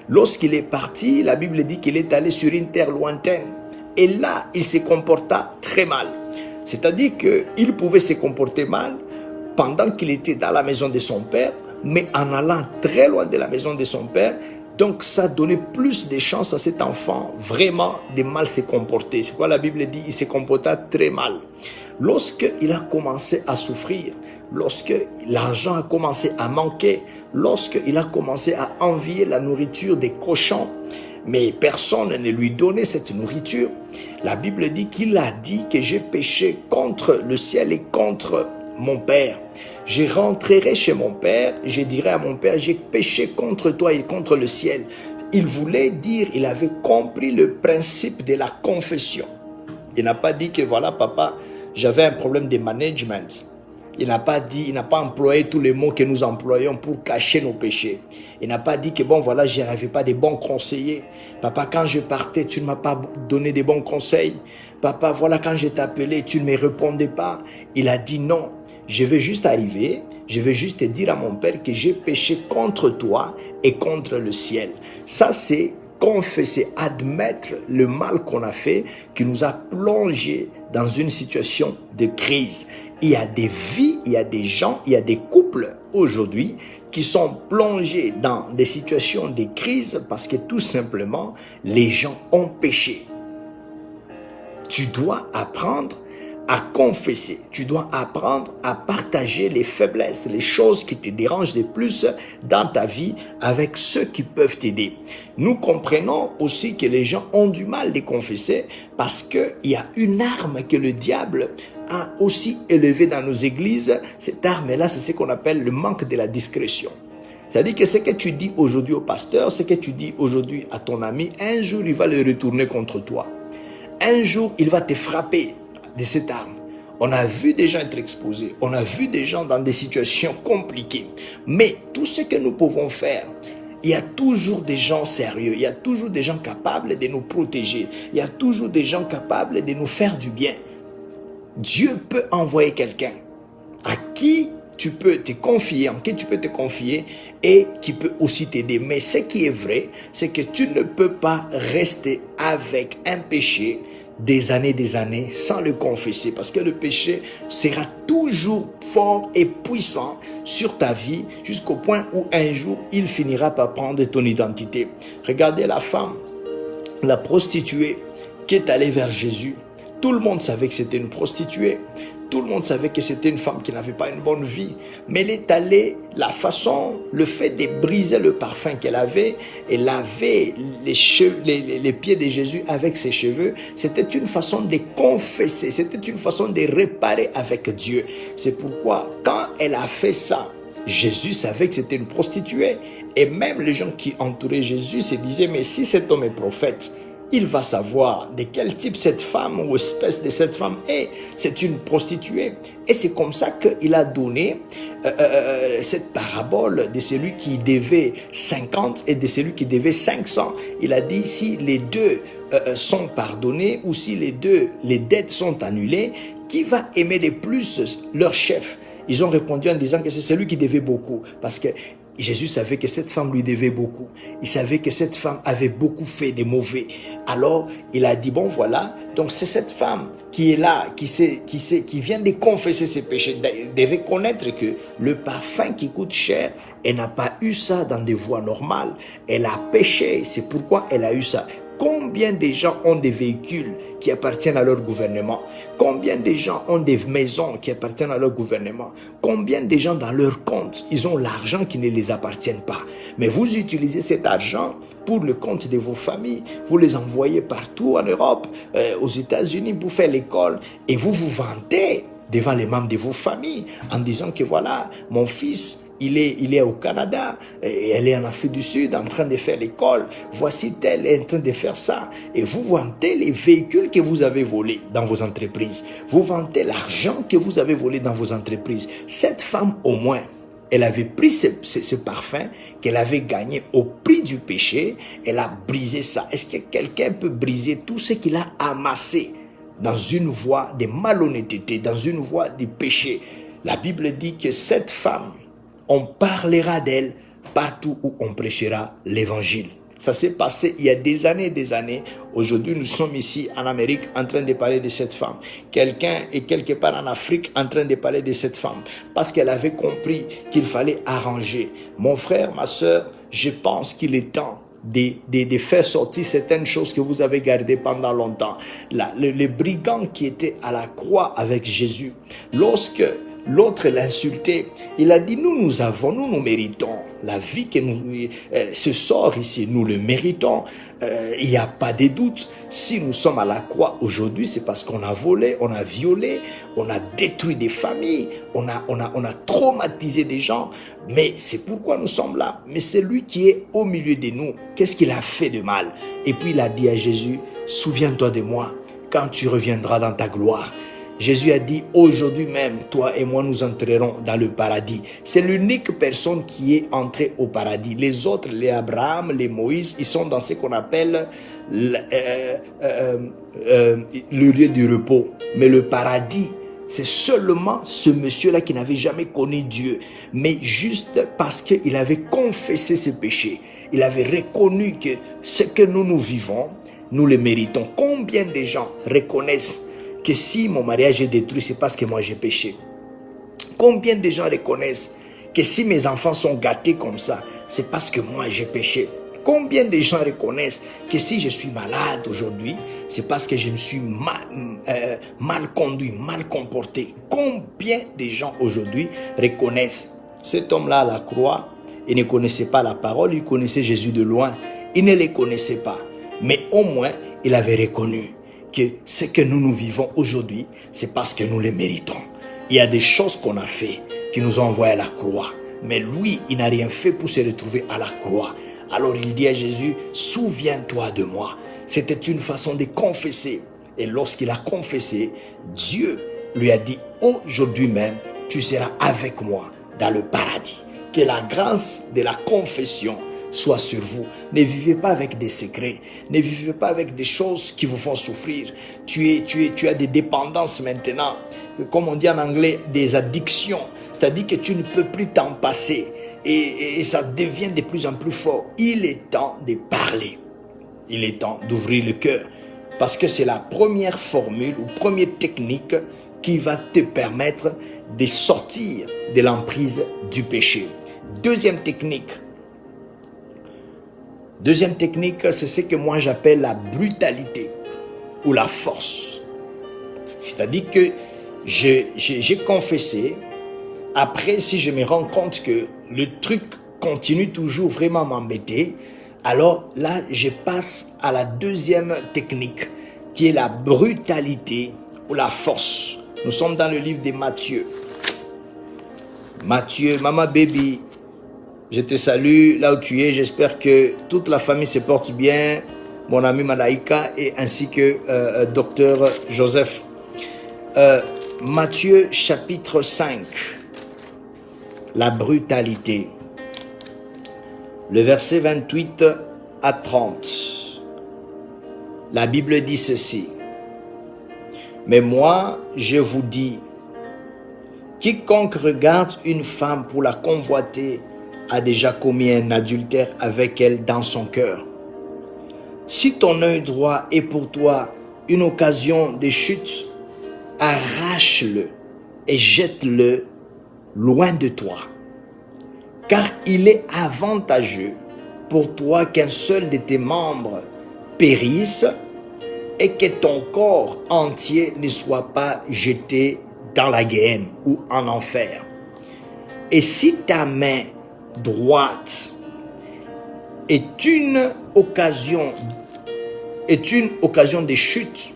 Lorsqu'il est parti, la Bible dit qu'il est allé sur une terre lointaine. Et là, il se comporta très mal. C'est-à-dire qu'il pouvait se comporter mal pendant qu'il était dans la maison de son père, mais en allant très loin de la maison de son père, donc ça donnait plus de chances à cet enfant vraiment de mal se comporter. C'est quoi la Bible dit? Il se comporta très mal. Lorsqu'il a commencé à souffrir, lorsque l'argent a commencé à manquer, lorsqu'il a commencé à envier la nourriture des cochons, mais personne ne lui donnait cette nourriture, la Bible dit qu'il a dit que j'ai péché contre le ciel et contre mon Père. Je rentrerai chez mon Père, je dirai à mon Père, j'ai péché contre toi et contre le ciel. Il voulait dire, il avait compris le principe de la confession. Il n'a pas dit que voilà papa, j'avais un problème de management. Il n'a pas dit, il n'a pas employé tous les mots que nous employons pour cacher nos péchés. Il n'a pas dit que bon voilà, je n'avais pas de bons conseillers. Papa, quand je partais, tu ne m'as pas donné de bons conseils. Papa, voilà, quand je t'appelais, tu ne me répondais pas. Il a dit non, je vais juste arriver, je vais juste te dire à mon Père que j'ai péché contre toi et contre le ciel. Ça c'est confesser, admettre le mal qu'on a fait, qui nous a plongé dans une situation de crise. Il y a des vies, il y a des gens, il y a des couples aujourd'hui qui sont plongés dans des situations de crise parce que tout simplement, les gens ont péché. Tu dois apprendre à confesser. Tu dois apprendre à partager les faiblesses, les choses qui te dérangent le plus dans ta vie avec ceux qui peuvent t'aider. Nous comprenons aussi que les gens ont du mal de confesser parce qu'il y a une arme que le diable a aussi élevée dans nos églises. Cette arme-là, c'est ce qu'on appelle le manque de la discrétion. C'est-à-dire que ce que tu dis aujourd'hui au pasteur, ce que tu dis aujourd'hui à ton ami, un jour, il va le retourner contre toi. Un jour, il va te frapper de cette arme. On a vu des gens être exposés, on a vu des gens dans des situations compliquées. Mais tout ce que nous pouvons faire, il y a toujours des gens sérieux, il y a toujours des gens capables de nous protéger, il y a toujours des gens capables de nous faire du bien. Dieu peut envoyer quelqu'un à qui tu peux te confier, en qui tu peux te confier et qui peut aussi t'aider. Mais ce qui est vrai, c'est que tu ne peux pas rester avec un péché des années sans le confesser, parce que le péché sera toujours fort et puissant sur ta vie jusqu'au point où un jour il finira par prendre ton identité. Regardez la femme, la prostituée qui est allée vers Jésus. Tout le monde savait que c'était une prostituée. Tout le monde savait que c'était une femme qui n'avait pas une bonne vie. Mais elle est allée, la façon, le fait de briser le parfum qu'elle avait et laver les pieds de Jésus avec ses cheveux, c'était une façon de confesser, c'était une façon de réparer avec Dieu. C'est pourquoi, quand elle a fait ça, Jésus savait que c'était une prostituée. Et même les gens qui entouraient Jésus se disaient, mais si cet homme est prophète, il va savoir de quel type cette femme ou espèce de cette femme est. C'est une prostituée. Et c'est comme ça qu'il a donné cette parabole de celui qui devait 50 et de celui qui devait 500. Il a dit, si les deux sont pardonnés ou si les dettes sont annulées, qui va aimer le plus leur chef? Ils ont répondu en disant que c'est celui qui devait beaucoup. Parce que Jésus savait que cette femme lui devait beaucoup. Il savait que cette femme avait beaucoup fait de mauvais. Alors, il a dit, bon voilà, donc c'est cette femme qui est là, qui vient de confesser ses péchés, de reconnaître que le parfum qui coûte cher, elle n'a pas eu ça dans des voies normales. Elle a péché, c'est pourquoi elle a eu ça. Combien de gens ont des véhicules qui appartiennent à leur gouvernement? Combien de gens ont des maisons qui appartiennent à leur gouvernement? Combien de gens dans leur compte, ils ont l'argent qui ne les appartient pas? Mais vous utilisez cet argent pour le compte de vos familles. Vous les envoyez partout en Europe, aux États-Unis pour faire l'école et vous vous vantez devant les membres de vos familles en disant que voilà, mon fils, il est au Canada, et elle est en Afrique du Sud en train de faire l'école, voici tel est en train de faire ça. Et vous vantez les véhicules que vous avez volés dans vos entreprises. Vous vantez l'argent que vous avez volé dans vos entreprises. Cette femme, au moins, elle avait pris ce parfum qu'elle avait gagné au prix du péché. Elle a brisé ça. Est-ce que quelqu'un peut briser tout ce qu'il a amassé dans une voie de malhonnêteté, dans une voie de péché? La Bible dit que cette femme, on parlera d'elle partout où on prêchera l'évangile. Ça s'est passé il y a des années et des années. Aujourd'hui, nous sommes ici en Amérique en train de parler de cette femme. Quelqu'un est quelque part en Afrique en train de parler de cette femme. Parce qu'elle avait compris qu'il fallait arranger. Mon frère, ma soeur, je pense qu'il est temps de faire sortir certaines choses que vous avez gardées pendant longtemps. Les brigands qui étaient à la croix avec Jésus, lorsque l'autre l'insultait, il a dit, nous méritons. La vie que ce sort ici, nous le méritons. Il n'y a pas de doute. Si nous sommes à la croix aujourd'hui, c'est parce qu'on a volé, on a violé, on a détruit des familles, on a traumatisé des gens. Mais c'est pourquoi nous sommes là. Mais c'est lui qui est au milieu de nous. Qu'est-ce qu'il a fait de mal? Et puis il a dit à Jésus, souviens-toi de moi quand tu reviendras dans ta gloire. Jésus a dit, aujourd'hui même, toi et moi, nous entrerons dans le paradis. C'est l'unique personne qui est entrée au paradis. Les autres, les Abraham, les Moïse, ils sont dans ce qu'on appelle le lieu du repos. Mais le paradis, c'est seulement ce monsieur-là qui n'avait jamais connu Dieu. Mais juste parce qu'il avait confessé ses péchés. Il avait reconnu que ce que nous vivons, nous le méritons. Combien de gens reconnaissent que si mon mariage est détruit, c'est parce que moi j'ai péché? Combien de gens reconnaissent que si mes enfants sont gâtés comme ça, c'est parce que moi j'ai péché? Combien de gens reconnaissent que si je suis malade aujourd'hui, c'est parce que je me suis mal conduit, mal comporté? Combien de gens aujourd'hui reconnaissent? Cet homme-là à la croix, il ne connaissait pas la parole, il connaissait Jésus de loin. Il ne les connaissait pas. Mais au moins, il avait reconnu que ce que nous vivons aujourd'hui, c'est parce que nous les méritons. Il y a des choses qu'on a fait qui nous ont envoyés à la croix. Mais lui, il n'a rien fait pour se retrouver à la croix. Alors il dit à Jésus, souviens-toi de moi. C'était une façon de confesser. Et lorsqu'il a confessé, Dieu lui a dit, aujourd'hui même, tu seras avec moi dans le paradis. Que la grâce de la confession soit sur vous. Ne vivez pas avec des secrets. Ne vivez pas avec des choses qui vous font souffrir. Tu as des dépendances maintenant. Comme on dit en anglais, des addictions. C'est-à-dire que tu ne peux plus t'en passer. Et ça devient de plus en plus fort. Il est temps de parler. Il est temps d'ouvrir le cœur. Parce que c'est la première formule ou première technique qui va te permettre de sortir de l'emprise du péché. Deuxième technique, c'est ce que moi j'appelle la brutalité ou la force. C'est-à-dire que j'ai confessé. Après, si je me rends compte que le truc continue toujours vraiment à m'embêter, alors là, je passe à la deuxième technique, qui est la brutalité ou la force. Nous sommes dans le livre de Matthieu. Matthieu, Mama Baby, je te salue là où tu es. J'espère que toute la famille se porte bien. Mon ami Malaïka et ainsi que docteur Joseph. Matthieu chapitre 5. La brutalité. Le verset 28 à 30. La Bible dit ceci. Mais moi, je vous dis, quiconque regarde une femme pour la convoiter a déjà commis un adultère avec elle dans son cœur. Si ton œil droit est pour toi une occasion de chute, arrache-le et jette-le loin de toi. Car il est avantageux pour toi qu'un seul de tes membres périsse et que ton corps entier ne soit pas jeté dans la guéhenne ou en enfer. Et si ta main droite est une occasion de chute,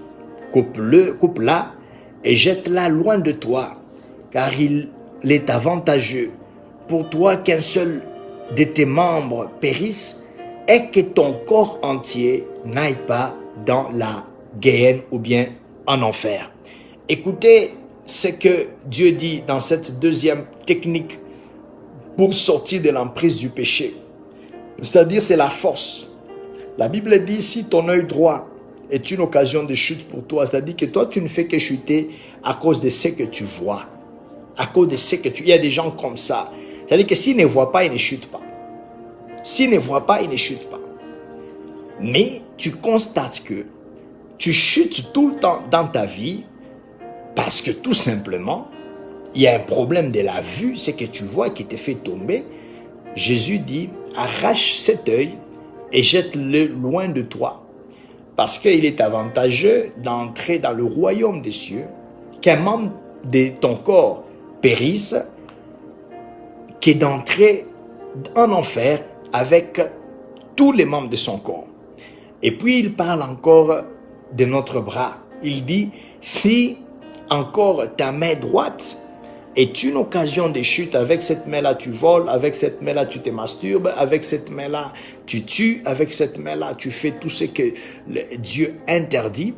coupe-la et jette-la loin de toi, car il est avantageux pour toi qu'un seul de tes membres périsse et que ton corps entier n'aille pas dans la Guéhenne ou bien en enfer. Écoutez ce que Dieu dit dans cette deuxième technique pour sortir de l'emprise du péché. C'est-à-dire, c'est la force. La Bible dit, si ton œil droit est une occasion de chute pour toi, c'est-à-dire que toi, tu ne fais que chuter à cause de ce que tu vois. À cause de ce que tu... Il y a des gens comme ça. C'est-à-dire que s'ils ne voient pas, ils ne chutent pas. S'ils ne voient pas, ils ne chutent pas. Mais tu constates que tu chutes tout le temps dans ta vie parce que tout simplement, il y a un problème de la vue, c'est que tu vois qui te fait tomber. Jésus dit, arrache cet œil et jette-le loin de toi. Parce qu'il est avantageux d'entrer dans le royaume des cieux, qu'un membre de ton corps périsse, qu'est d'entrer en enfer avec tous les membres de son corps. Et puis il parle encore de notre bras. Il dit, si encore ta main droite est une occasion de chute, avec cette main-là tu voles, avec cette main-là tu te masturbes, avec cette main-là tu tues, avec cette main-là tu fais tout ce que Dieu interdit.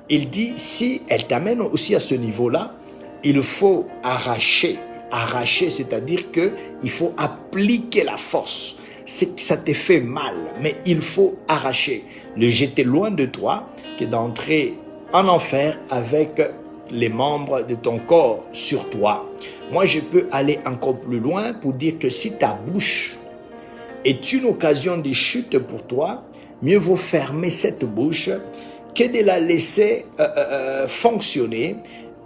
Il dit, si elle t'amène aussi à ce niveau-là, il faut arracher. Arracher, c'est-à-dire qu'il faut appliquer la force. C'est que ça te fait mal, mais il faut arracher. Le jeter loin de toi, que d'entrer en enfer avec les membres de ton corps sur toi. Moi, je peux aller encore plus loin pour dire que si ta bouche est une occasion de chute pour toi, mieux vaut fermer cette bouche que de la laisser fonctionner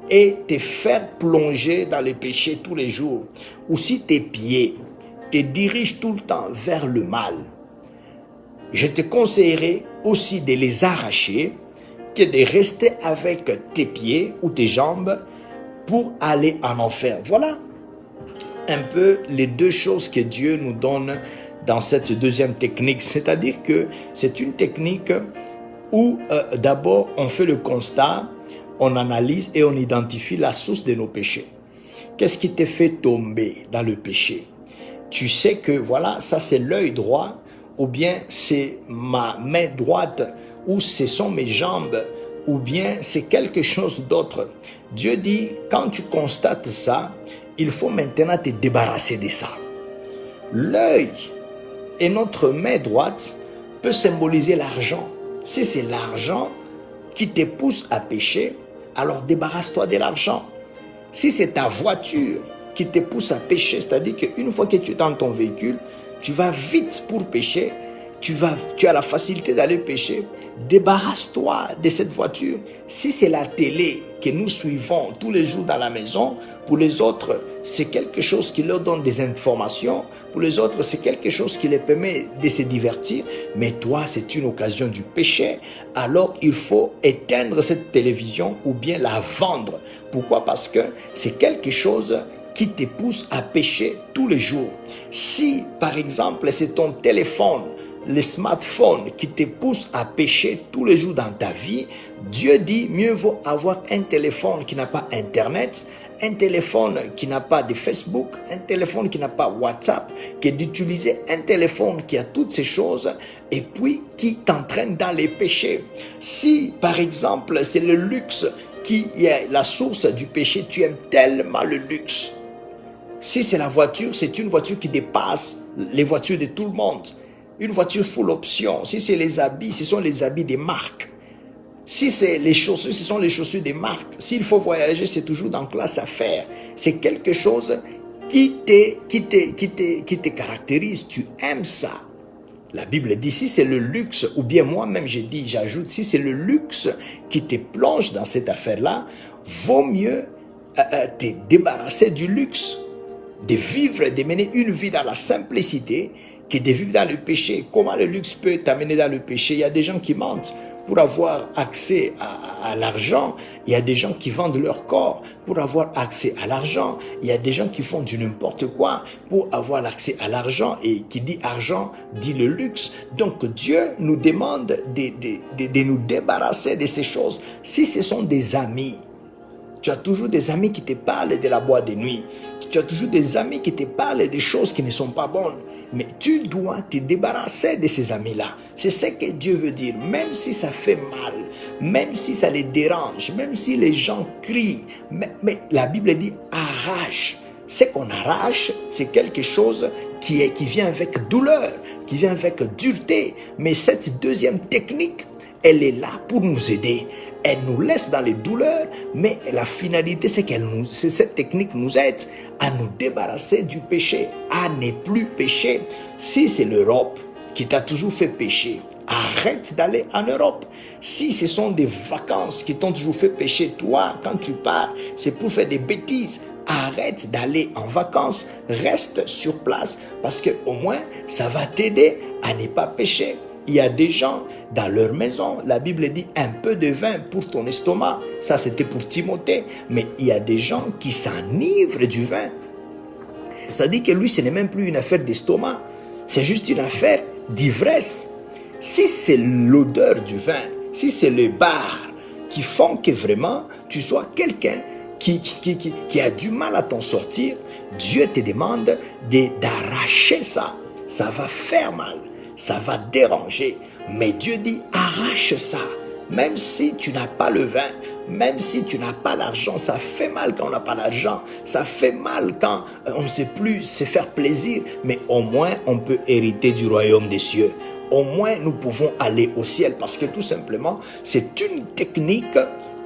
et te faire plonger dans les péchés tous les jours. Ou si tes pieds te dirigent tout le temps vers le mal, je te conseillerais aussi de les arracher que de rester avec tes pieds ou tes jambes pour aller en enfer. Voilà un peu les deux choses que Dieu nous donne dans cette deuxième technique. C'est-à-dire que c'est une technique où d'abord on fait le constat, on analyse et on identifie la source de nos péchés. Qu'est-ce qui te fait tomber dans le péché? Tu sais que voilà, ça c'est l'œil droit, ou bien c'est ma main droite, ou ce sont mes jambes, ou bien c'est quelque chose d'autre. Dieu dit, quand tu constates ça, il faut maintenant te débarrasser de ça. L'œil et notre main droite peut symboliser l'argent. Si c'est l'argent qui te pousse à pécher, alors débarrasse-toi de l'argent. Si c'est ta voiture qui te pousse à pécher, c'est-à-dire qu'une fois que tu es dans ton véhicule, tu vas vite pour pécher, tu as la facilité d'aller pécher, débarrasse-toi de cette voiture. Si c'est la télé que nous suivons tous les jours dans la maison, pour les autres, c'est quelque chose qui leur donne des informations, pour les autres, c'est quelque chose qui les permet de se divertir, mais toi, c'est une occasion du péché, alors il faut éteindre cette télévision ou bien la vendre. Pourquoi? Parce que c'est quelque chose qui te pousse à pécher tous les jours. Si, par exemple, c'est ton téléphone, le smartphone qui te pousse à pécher tous les jours dans ta vie, Dieu dit mieux vaut avoir un téléphone qui n'a pas Internet, un téléphone qui n'a pas de Facebook, un téléphone qui n'a pas WhatsApp, que d'utiliser un téléphone qui a toutes ces choses et puis qui t'entraîne dans les péchés. Si, par exemple, c'est le luxe qui est la source du péché, tu aimes tellement le luxe. Si c'est la voiture, c'est une voiture qui dépasse les voitures de tout le monde. Une voiture full option. Si c'est les habits, ce sont les habits des marques. Si c'est les chaussures, ce sont les chaussures des marques. S'il faut voyager, c'est toujours dans classe affaires. C'est quelque chose qui te caractérise. Tu aimes ça. La Bible dit, si c'est le luxe, ou bien moi-même j'ajoute, si c'est le luxe qui te plonge dans cette affaire-là, vaut mieux te débarrasser du luxe, de vivre, de mener une vie dans la simplicité, que de vivre dans le péché. Comment le luxe peut t'amener dans le péché? Il y a des gens qui mentent pour avoir accès à l'argent. Il y a des gens qui vendent leur corps pour avoir accès à l'argent. Il y a des gens qui font du n'importe quoi pour avoir l'accès à l'argent. Et qui dit argent, dit le luxe. Donc Dieu nous demande de nous débarrasser de ces choses. Si ce sont des amis Tu as toujours des amis qui te parlent de la boîte de nuit. Tu as toujours des amis qui te parlent des choses qui ne sont pas bonnes. Mais tu dois te débarrasser de ces amis-là. C'est ce que Dieu veut dire. Même si ça fait mal, même si ça les dérange, même si les gens crient. Mais la Bible dit arrache. Ce qu'on arrache, c'est quelque chose qui vient avec douleur, qui vient avec dureté. Mais cette deuxième technique, elle est là pour nous aider. Elle nous laisse dans les douleurs, mais la finalité, c'est cette technique nous aide à nous débarrasser du péché, à ne plus pécher. Si c'est l'Europe qui t'a toujours fait pécher, arrête d'aller en Europe. Si ce sont des vacances qui t'ont toujours fait pécher, toi, quand tu pars, c'est pour faire des bêtises. Arrête d'aller en vacances, reste sur place parce que au moins ça va t'aider à ne pas pécher. Il y a des gens dans leur maison, la Bible dit un peu de vin pour ton estomac, ça c'était pour Timothée, mais il y a des gens qui s'enivrent du vin. C'est-à-dire que lui ce n'est même plus une affaire d'estomac, c'est juste une affaire d'ivresse. Si c'est l'odeur du vin, si c'est le bar qui font que vraiment tu sois quelqu'un qui a du mal à t'en sortir, Dieu te demande d'arracher ça. Ça va faire mal, ça va déranger. Mais Dieu dit, arrache ça. Même si tu n'as pas le vin, même si tu n'as pas l'argent, ça fait mal quand on n'a pas l'argent. Ça fait mal quand on ne sait plus se faire plaisir. Mais au moins, on peut hériter du royaume des cieux. Au moins, nous pouvons aller au ciel. Parce que tout simplement, c'est une technique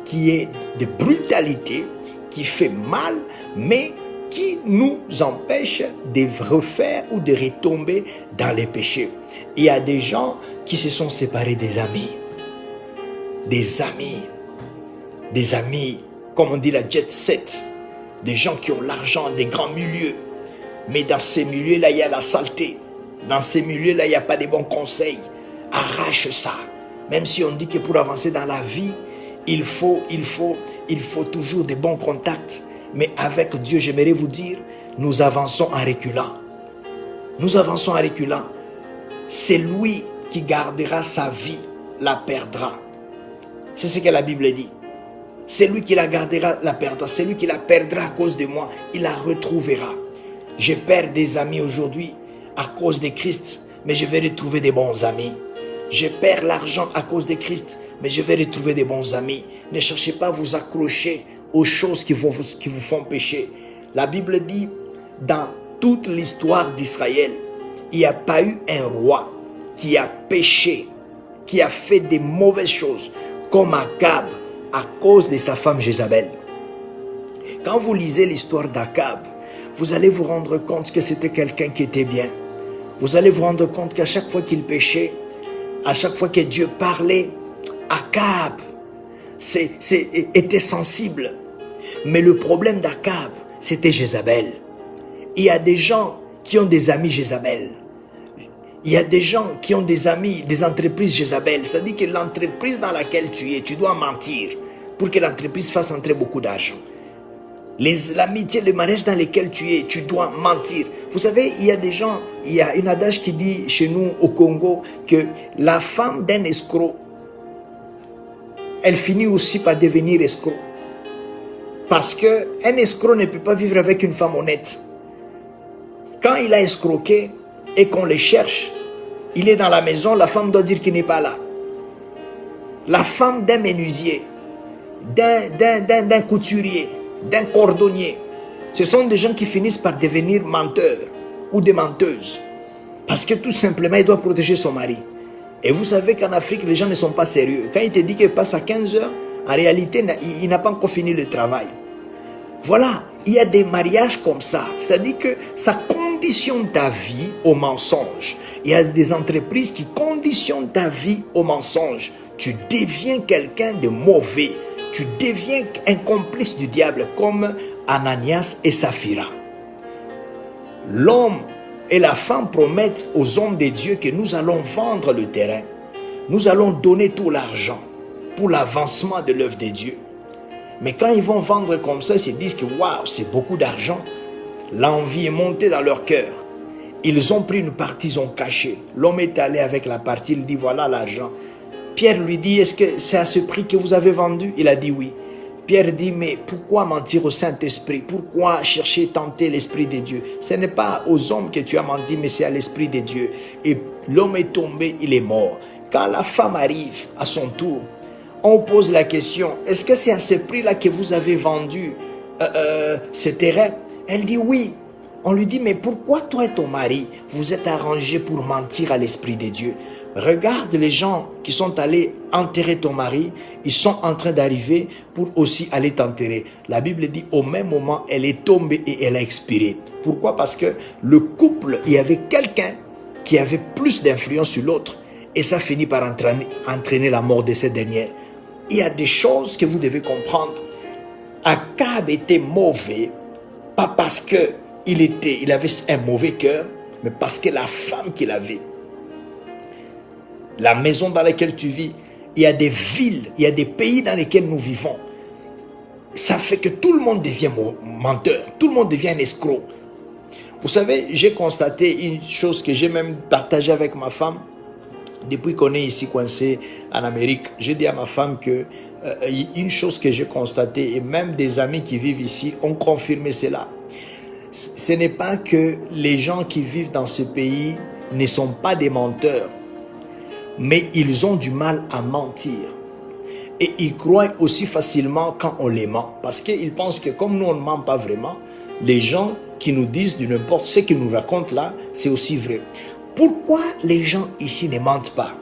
qui est de brutalité, qui fait mal, mais qui nous empêche de refaire ou de retomber dans les péchés. Il y a des gens qui se sont séparés des amis. Des amis, comme on dit la jet set, des gens qui ont l'argent, des grands milieux. Mais dans ces milieux-là, il y a la saleté. Dans ces milieux-là, il n'y a pas de bons conseils. Arrache ça. Même si on dit que pour avancer dans la vie, il faut toujours des bons contacts. Mais avec Dieu, j'aimerais vous dire, nous avançons en reculant. Nous avançons en reculant. C'est lui qui gardera sa vie, la perdra. C'est ce que la Bible dit. C'est lui qui la gardera, la perdra. C'est lui qui la perdra à cause de moi. Il la retrouvera. Je perds des amis aujourd'hui à cause de Christ, mais je vais retrouver des bons amis. Je perds l'argent à cause de Christ, mais je vais retrouver des bons amis. Ne cherchez pas à vous accrocher aux choses qui vous font pécher. La Bible dit, dans toute l'histoire d'Israël, il n'y a pas eu un roi qui a péché, qui a fait des mauvaises choses, comme Akab, à cause de sa femme Jézabel. Quand vous lisez l'histoire d'Akab, vous allez vous rendre compte que c'était quelqu'un qui était bien. Vous allez vous rendre compte qu'à chaque fois qu'il péchait, à chaque fois que Dieu parlait, Akab était sensible. Mais le problème d'Akab, c'était Jézabel. Il y a des gens qui ont des amis Jézabel. Il y a des gens qui ont des amis, des entreprises Jézabel. C'est-à-dire que l'entreprise dans laquelle tu es, tu dois mentir pour que l'entreprise fasse entrer beaucoup d'argent. L'amitié, le mariage dans lequel tu es, tu dois mentir. Vous savez, il y a des gens, il y a une adage qui dit chez nous au Congo que la femme d'un escroc, elle finit aussi par devenir escroc. Parce qu'un escroc ne peut pas vivre avec une femme honnête. Quand il a escroqué et qu'on le cherche, il est dans la maison, la femme doit dire qu'il n'est pas là. La femme d'un menuisier, d'un couturier, d'un cordonnier, ce sont des gens qui finissent par devenir menteurs ou des menteuses. Parce que tout simplement, il doit protéger son mari. Et vous savez qu'en Afrique, les gens ne sont pas sérieux. Quand il te dit qu'il passe à 15 heures, en réalité, il n'a pas encore fini le travail. Voilà, il y a des mariages comme ça. C'est-à-dire que ça conditionne ta vie au mensonge. Il y a des entreprises qui conditionnent ta vie au mensonge. Tu deviens quelqu'un de mauvais. Tu deviens un complice du diable comme Ananias et Saphira. L'homme et la femme promettent aux hommes de Dieu que nous allons vendre le terrain. Nous allons donner tout l'argent pour l'avancement de l'œuvre de Dieu. Mais quand ils vont vendre comme ça, ils se disent que waouh, c'est beaucoup d'argent. L'envie est montée dans leur cœur. Ils ont pris une partie, ils ont caché. L'homme est allé avec la partie, il dit voilà l'argent. Pierre lui dit, est-ce que c'est à ce prix que vous avez vendu? Il a dit oui. Pierre dit, mais pourquoi mentir au Saint-Esprit? Pourquoi chercher, tenter l'Esprit de Dieu? Ce n'est pas aux hommes que tu as menti, mais c'est à l'Esprit de Dieu. Et l'homme est tombé, il est mort. Quand la femme arrive à son tour, on pose la question, est-ce que c'est à ce prix-là que vous avez vendu ce terrain? Elle dit oui. On lui dit, mais pourquoi toi et ton mari, vous êtes arrangés pour mentir à l'Esprit de Dieu? Regarde les gens qui sont allés enterrer ton mari, ils sont en train d'arriver pour aussi aller t'enterrer. La Bible dit, au même moment, elle est tombée et elle a expiré. Pourquoi? Parce que le couple, il y avait quelqu'un qui avait plus d'influence sur l'autre et ça finit par entraîner la mort de cette dernière. Il y a des choses que vous devez comprendre. Akab était mauvais, pas parce qu'il avait un mauvais cœur, mais parce que la femme qu'il avait, la maison dans laquelle tu vis, il y a des villes, il y a des pays dans lesquels nous vivons. Ça fait que tout le monde devient menteur, tout le monde devient un escroc. Vous savez, j'ai constaté une chose que j'ai même partagée avec ma femme. Depuis qu'on est ici coincé en Amérique, j'ai dit à ma femme que une chose que j'ai constatée, et même des amis qui vivent ici ont confirmé cela. Ce n'est pas que les gens qui vivent dans ce pays ne sont pas des menteurs, mais ils ont du mal à mentir. Et ils croient aussi facilement quand on les ment. Parce qu'ils pensent que comme nous on ne ment pas vraiment, les gens qui nous disent du n'importe ce qu'ils nous racontent là, c'est aussi vrai. Pourquoi les gens ici ne mentent pas?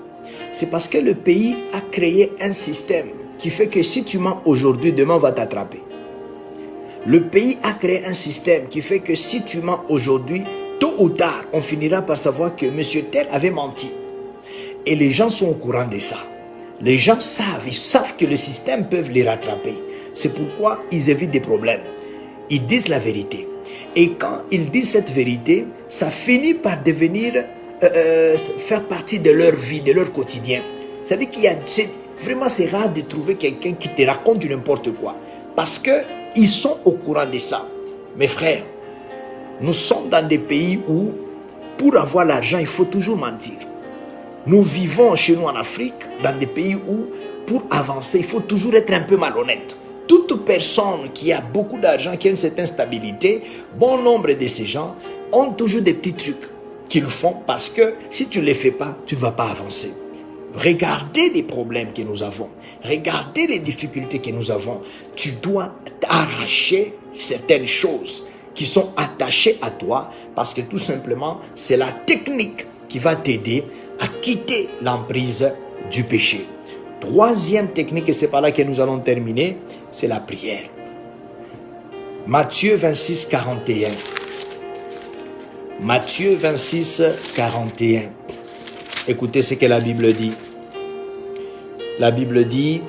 C'est parce que le pays a créé un système qui fait que si tu mens aujourd'hui, demain on va t'attraper. Le pays a créé un système qui fait que si tu mens aujourd'hui, tôt ou tard, on finira par savoir que monsieur tel avait menti. Et les gens sont au courant de ça. Les gens savent, ils savent que le système peut les rattraper. C'est pourquoi ils évitent des problèmes. Ils disent la vérité. Et quand ils disent cette vérité, ça finit par devenir, faire partie de leur vie, de leur quotidien. C'est-à-dire qu'il y a, vraiment c'est rare de trouver quelqu'un qui te raconte du n'importe quoi. Parce qu'ils sont au courant de ça. Mes frères, nous sommes dans des pays où, pour avoir l'argent, il faut toujours mentir. Nous vivons chez nous en Afrique, dans des pays où, pour avancer, il faut toujours être un peu malhonnête. Toute personne qui a beaucoup d'argent, qui a une certaine stabilité, bon nombre de ces gens ont toujours des petits trucs qu'ils font parce que si tu ne les fais pas, tu ne vas pas avancer. Regardez les problèmes que nous avons. Regardez les difficultés que nous avons. Tu dois t'arracher certaines choses qui sont attachées à toi parce que tout simplement, c'est la technique qui va t'aider à quitter l'emprise du péché. Troisième technique, et c'est par là que nous allons terminer, c'est la prière. Matthieu 26, 41. Matthieu 26, 41. Écoutez ce que la Bible dit. La Bible dit,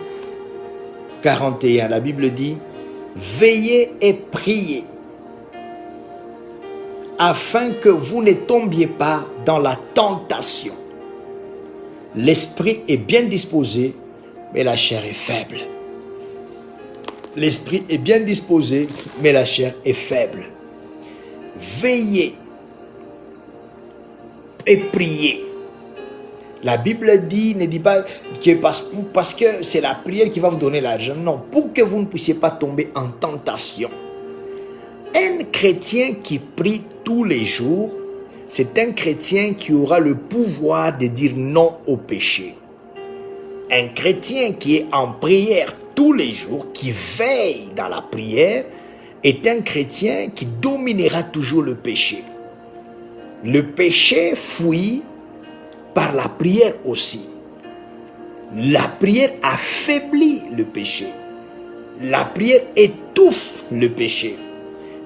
41, la Bible dit, veillez et priez, afin que vous ne tombiez pas dans la tentation. L'esprit est bien disposé, mais la chair est faible. L'esprit est bien disposé, mais la chair est faible. Veillez et priez. La Bible dit, ne dit pas que parce que c'est la prière qui va vous donner l'argent. Non, pour que vous ne puissiez pas tomber en tentation. Un chrétien qui prie tous les jours, c'est un chrétien qui aura le pouvoir de dire non au péché. Un chrétien qui est en prière tous les jours, qui veille dans la prière, est un chrétien qui dominera toujours le péché. Le péché fuit par la prière aussi. La prière affaiblit le péché. La prière étouffe le péché.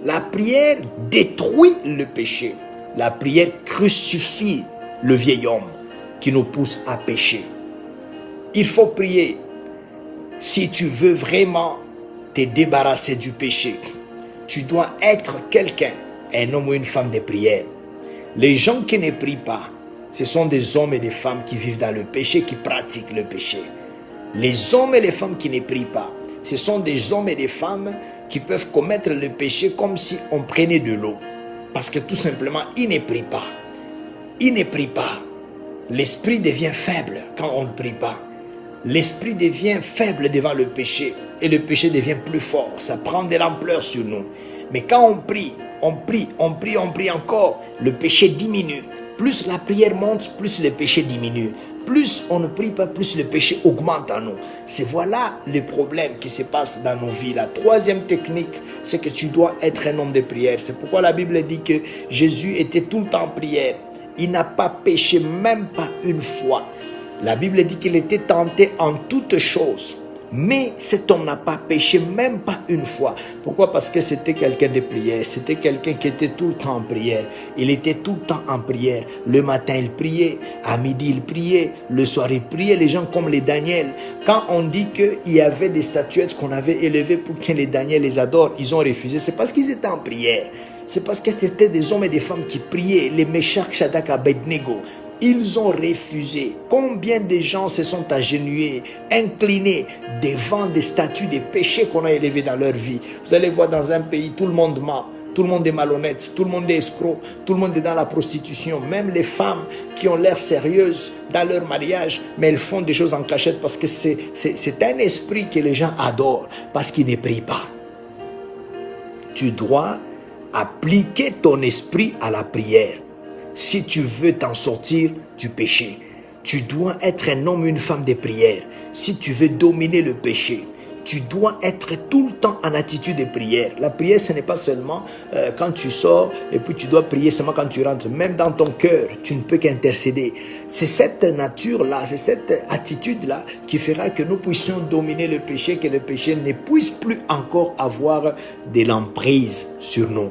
La prière détruit le péché. La prière crucifie le vieil homme qui nous pousse à pécher. Il faut prier si tu veux vraiment te débarrasser du péché. Tu dois être quelqu'un, un homme ou une femme de prière. Les gens qui ne prient pas, ce sont des hommes et des femmes qui vivent dans le péché, qui pratiquent le péché. Les hommes et les femmes qui ne prient pas, ce sont des hommes et des femmes qui peuvent commettre le péché comme si on prenait de l'eau. Parce que tout simplement, ils ne prient pas. Ils ne prient pas. L'esprit devient faible quand on ne prie pas. l'esprit devient faible devant le péché et le péché devient plus fort. Ça prend de l'ampleur sur nous. Mais quand on prie, on prie encore, le péché diminue. Plus la prière monte, plus le péché diminue. Plus on ne prie pas, plus le péché augmente en nous. C'est voilà le problème qui se passe dans nos vies. La troisième technique, c'est que tu dois être un homme de prière. C'est pourquoi la Bible dit que Jésus était tout le temps en prière. Il n'a pas péché, même pas une fois. La Bible dit qu'il était tenté en toutes choses. Mais cet homme n'a pas péché, même pas une fois. Pourquoi? Parce que c'était quelqu'un de prière. C'était quelqu'un qui était tout le temps en prière. Il était tout le temps en prière. Le matin, il priait. À midi, il priait. Le soir, il priait. Les gens comme les Daniel. Quand on dit qu'il y avait des statuettes qu'on avait élevées pour que les Daniel les adorent, ils ont refusé. C'est parce qu'ils étaient en prière. C'est parce que c'était des hommes et des femmes qui priaient. Les Meshach, Shadrach, Abednego. Ils ont refusé. Combien de gens se sont agenouillés, inclinés devant des statues de péchés qu'on a élevés dans leur vie. Vous allez voir dans un pays, tout le monde ment, tout le monde est malhonnête, tout le monde est escroc, tout le monde est dans la prostitution. Même les femmes qui ont l'air sérieuses dans leur mariage, mais elles font des choses en cachette parce que c'est un esprit que les gens adorent, parce qu'ils ne prient pas. Tu dois appliquer ton esprit à la prière. Si tu veux t'en sortir du péché, tu dois être un homme ou une femme de prière. Si tu veux dominer le péché, tu dois être tout le temps en attitude de prière. La prière, ce n'est pas seulement quand tu sors et puis tu dois prier seulement quand tu rentres. Même dans ton cœur, tu ne peux qu'intercéder. C'est cette nature-là, c'est cette attitude-là qui fera que nous puissions dominer le péché, que le péché ne puisse plus encore avoir de l'emprise sur nous.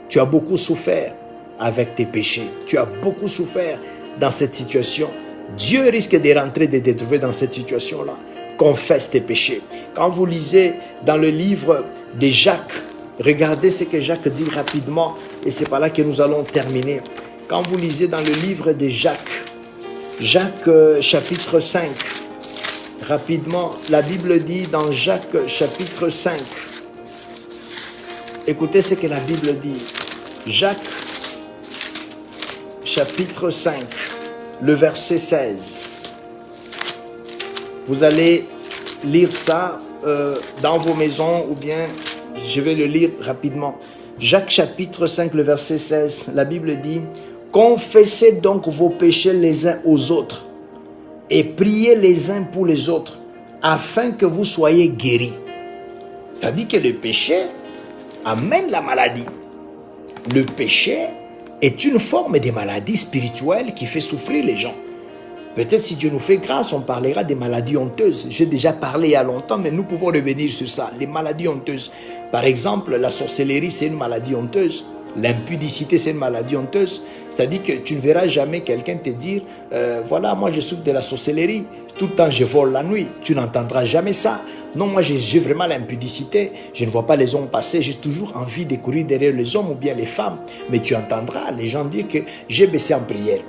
Tu as beaucoup souffert avec tes péchés. Tu as beaucoup souffert dans cette situation. Dieu risque de rentrer, de te trouver dans cette situation-là. Confesse tes péchés. Quand vous lisez dans le livre de Jacques, regardez ce que Jacques dit rapidement, et c'est par là que nous allons terminer. Quand vous lisez dans le livre de Jacques, chapitre 5, rapidement, la Bible dit dans Jacques chapitre 5, écoutez ce que la Bible dit. Jacques chapitre 5, le verset 16. Vous allez lire ça dans vos maisons ou bien je vais le lire rapidement. Jacques chapitre 5, le verset 16, la Bible dit « Confessez donc vos péchés les uns aux autres et priez les uns pour les autres afin que vous soyez guéris. » C'est-à-dire que le péché amène la maladie. Le péché est une forme de maladie spirituelle qui fait souffrir les gens. Peut-être si Dieu nous fait grâce, on parlera des maladies honteuses. J'ai déjà parlé il y a longtemps, mais nous pouvons revenir sur ça. Les maladies honteuses. Par exemple, la sorcellerie, c'est une maladie honteuse. L'impudicité, c'est une maladie honteuse. C'est-à-dire que tu ne verras jamais quelqu'un te dire voilà, moi je souffre de la sorcellerie. Tout le temps, je vole la nuit. Tu n'entendras jamais ça. Non, moi j'ai vraiment l'impudicité. Je ne vois pas les hommes passer. J'ai toujours envie de courir derrière les hommes ou bien les femmes. Mais tu entendras les gens dire que j'ai baissé en prière.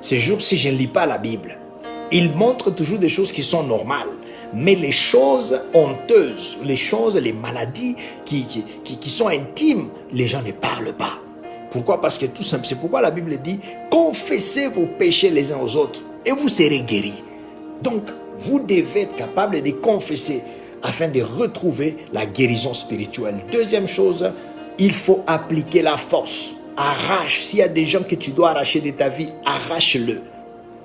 Ces jours-ci, je ne lis pas la Bible. Ils montrent toujours des choses qui sont normales. Mais les choses honteuses, les maladies qui sont intimes, les gens ne parlent pas. Pourquoi? Parce que tout simple, c'est pourquoi la Bible dit « Confessez vos péchés les uns aux autres et vous serez guéris. » Donc, vous devez être capable de confesser afin de retrouver la guérison spirituelle. Deuxième chose, il faut appliquer la force. Arrache, s'il y a des gens que tu dois arracher de ta vie, arrache-le.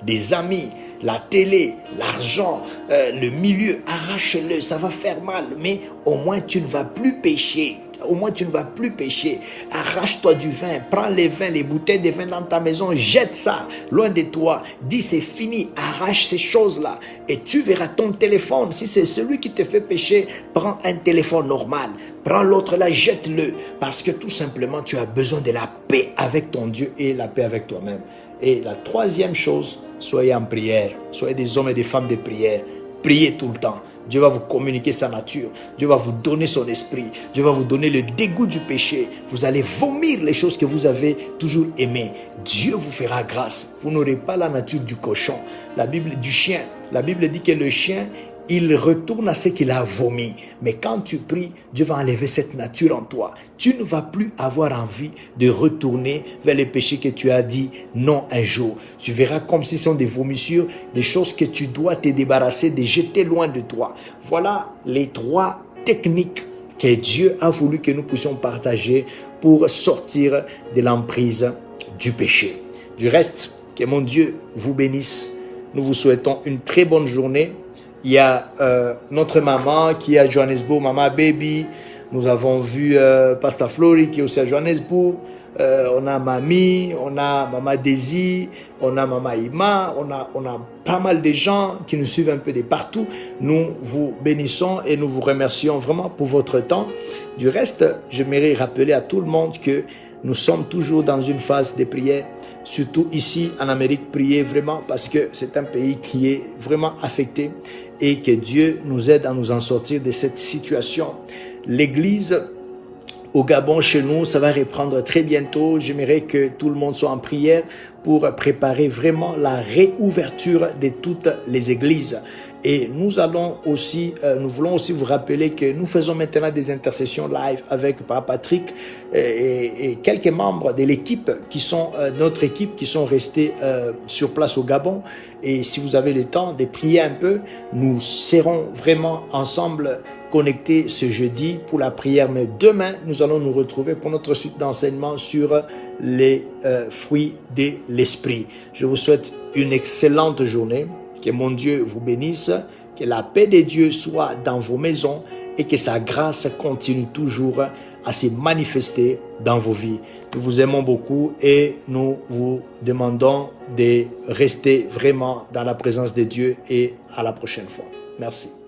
Des amis, la télé, l'argent, le milieu, arrache-le, ça va faire mal, mais au moins tu ne vas plus pécher. Au moins tu ne vas plus pécher. Arrache-toi du vin, prends les vins, les bouteilles de vin dans ta maison, jette ça loin de toi. Dis c'est fini, arrache ces choses-là et tu verras ton téléphone. Si c'est celui qui te fait pécher, prends un téléphone normal. Prends l'autre là, jette-le parce que tout simplement tu as besoin de la paix avec ton Dieu et la paix avec toi-même. Et la troisième chose, soyez en prière. Soyez des hommes et des femmes de prière. Priez tout le temps. Dieu va vous communiquer sa nature. Dieu va vous donner son esprit. Dieu va vous donner le dégoût du péché. Vous allez vomir les choses que vous avez toujours aimées. Dieu vous fera grâce. Vous n'aurez pas la nature du cochon. La Bible du chien. La Bible dit que le chien il retourne à ce qu'il a vomi. Mais quand tu pries, Dieu va enlever cette nature en toi. Tu ne vas plus avoir envie de retourner vers les péchés que tu as dit non un jour. Tu verras comme si ce sont des vomissures, des choses que tu dois te débarrasser, de jeter loin de toi. Voilà les 3 techniques que Dieu a voulu que nous puissions partager pour sortir de l'emprise du péché. Du reste, que mon Dieu vous bénisse. Nous vous souhaitons une très bonne journée. Il y a notre maman qui est à Johannesburg, Maman Baby. Nous avons vu Pastor Flory qui est aussi à Johannesburg. On a Mamie, on a Maman Daisy, on a Maman Ima, on a pas mal de gens qui nous suivent un peu de partout. Nous vous bénissons et nous vous remercions vraiment pour votre temps. Du reste, j'aimerais rappeler à tout le monde que nous sommes toujours dans une phase de prière, surtout ici en Amérique, prier vraiment parce que c'est un pays qui est vraiment affecté et que Dieu nous aide à nous en sortir de cette situation. L'église au Gabon, chez nous, ça va reprendre très bientôt. J'aimerais que tout le monde soit en prière pour préparer vraiment la réouverture de toutes les églises. Et nous voulons aussi vous rappeler que nous faisons maintenant des intercessions live avec Papa Patrick et quelques membres de l'équipe qui sont notre équipe qui sont restés sur place au Gabon. Et si vous avez le temps de prier un peu, nous serons vraiment ensemble connectés ce jeudi pour la prière. Mais demain, nous allons nous retrouver pour notre suite d'enseignement sur les fruits de l'esprit. Je vous souhaite une excellente journée. Que mon Dieu vous bénisse, que la paix de Dieu soit dans vos maisons et que sa grâce continue toujours à se manifester dans vos vies. Nous vous aimons beaucoup et nous vous demandons de rester vraiment dans la présence de Dieu et à la prochaine fois. Merci.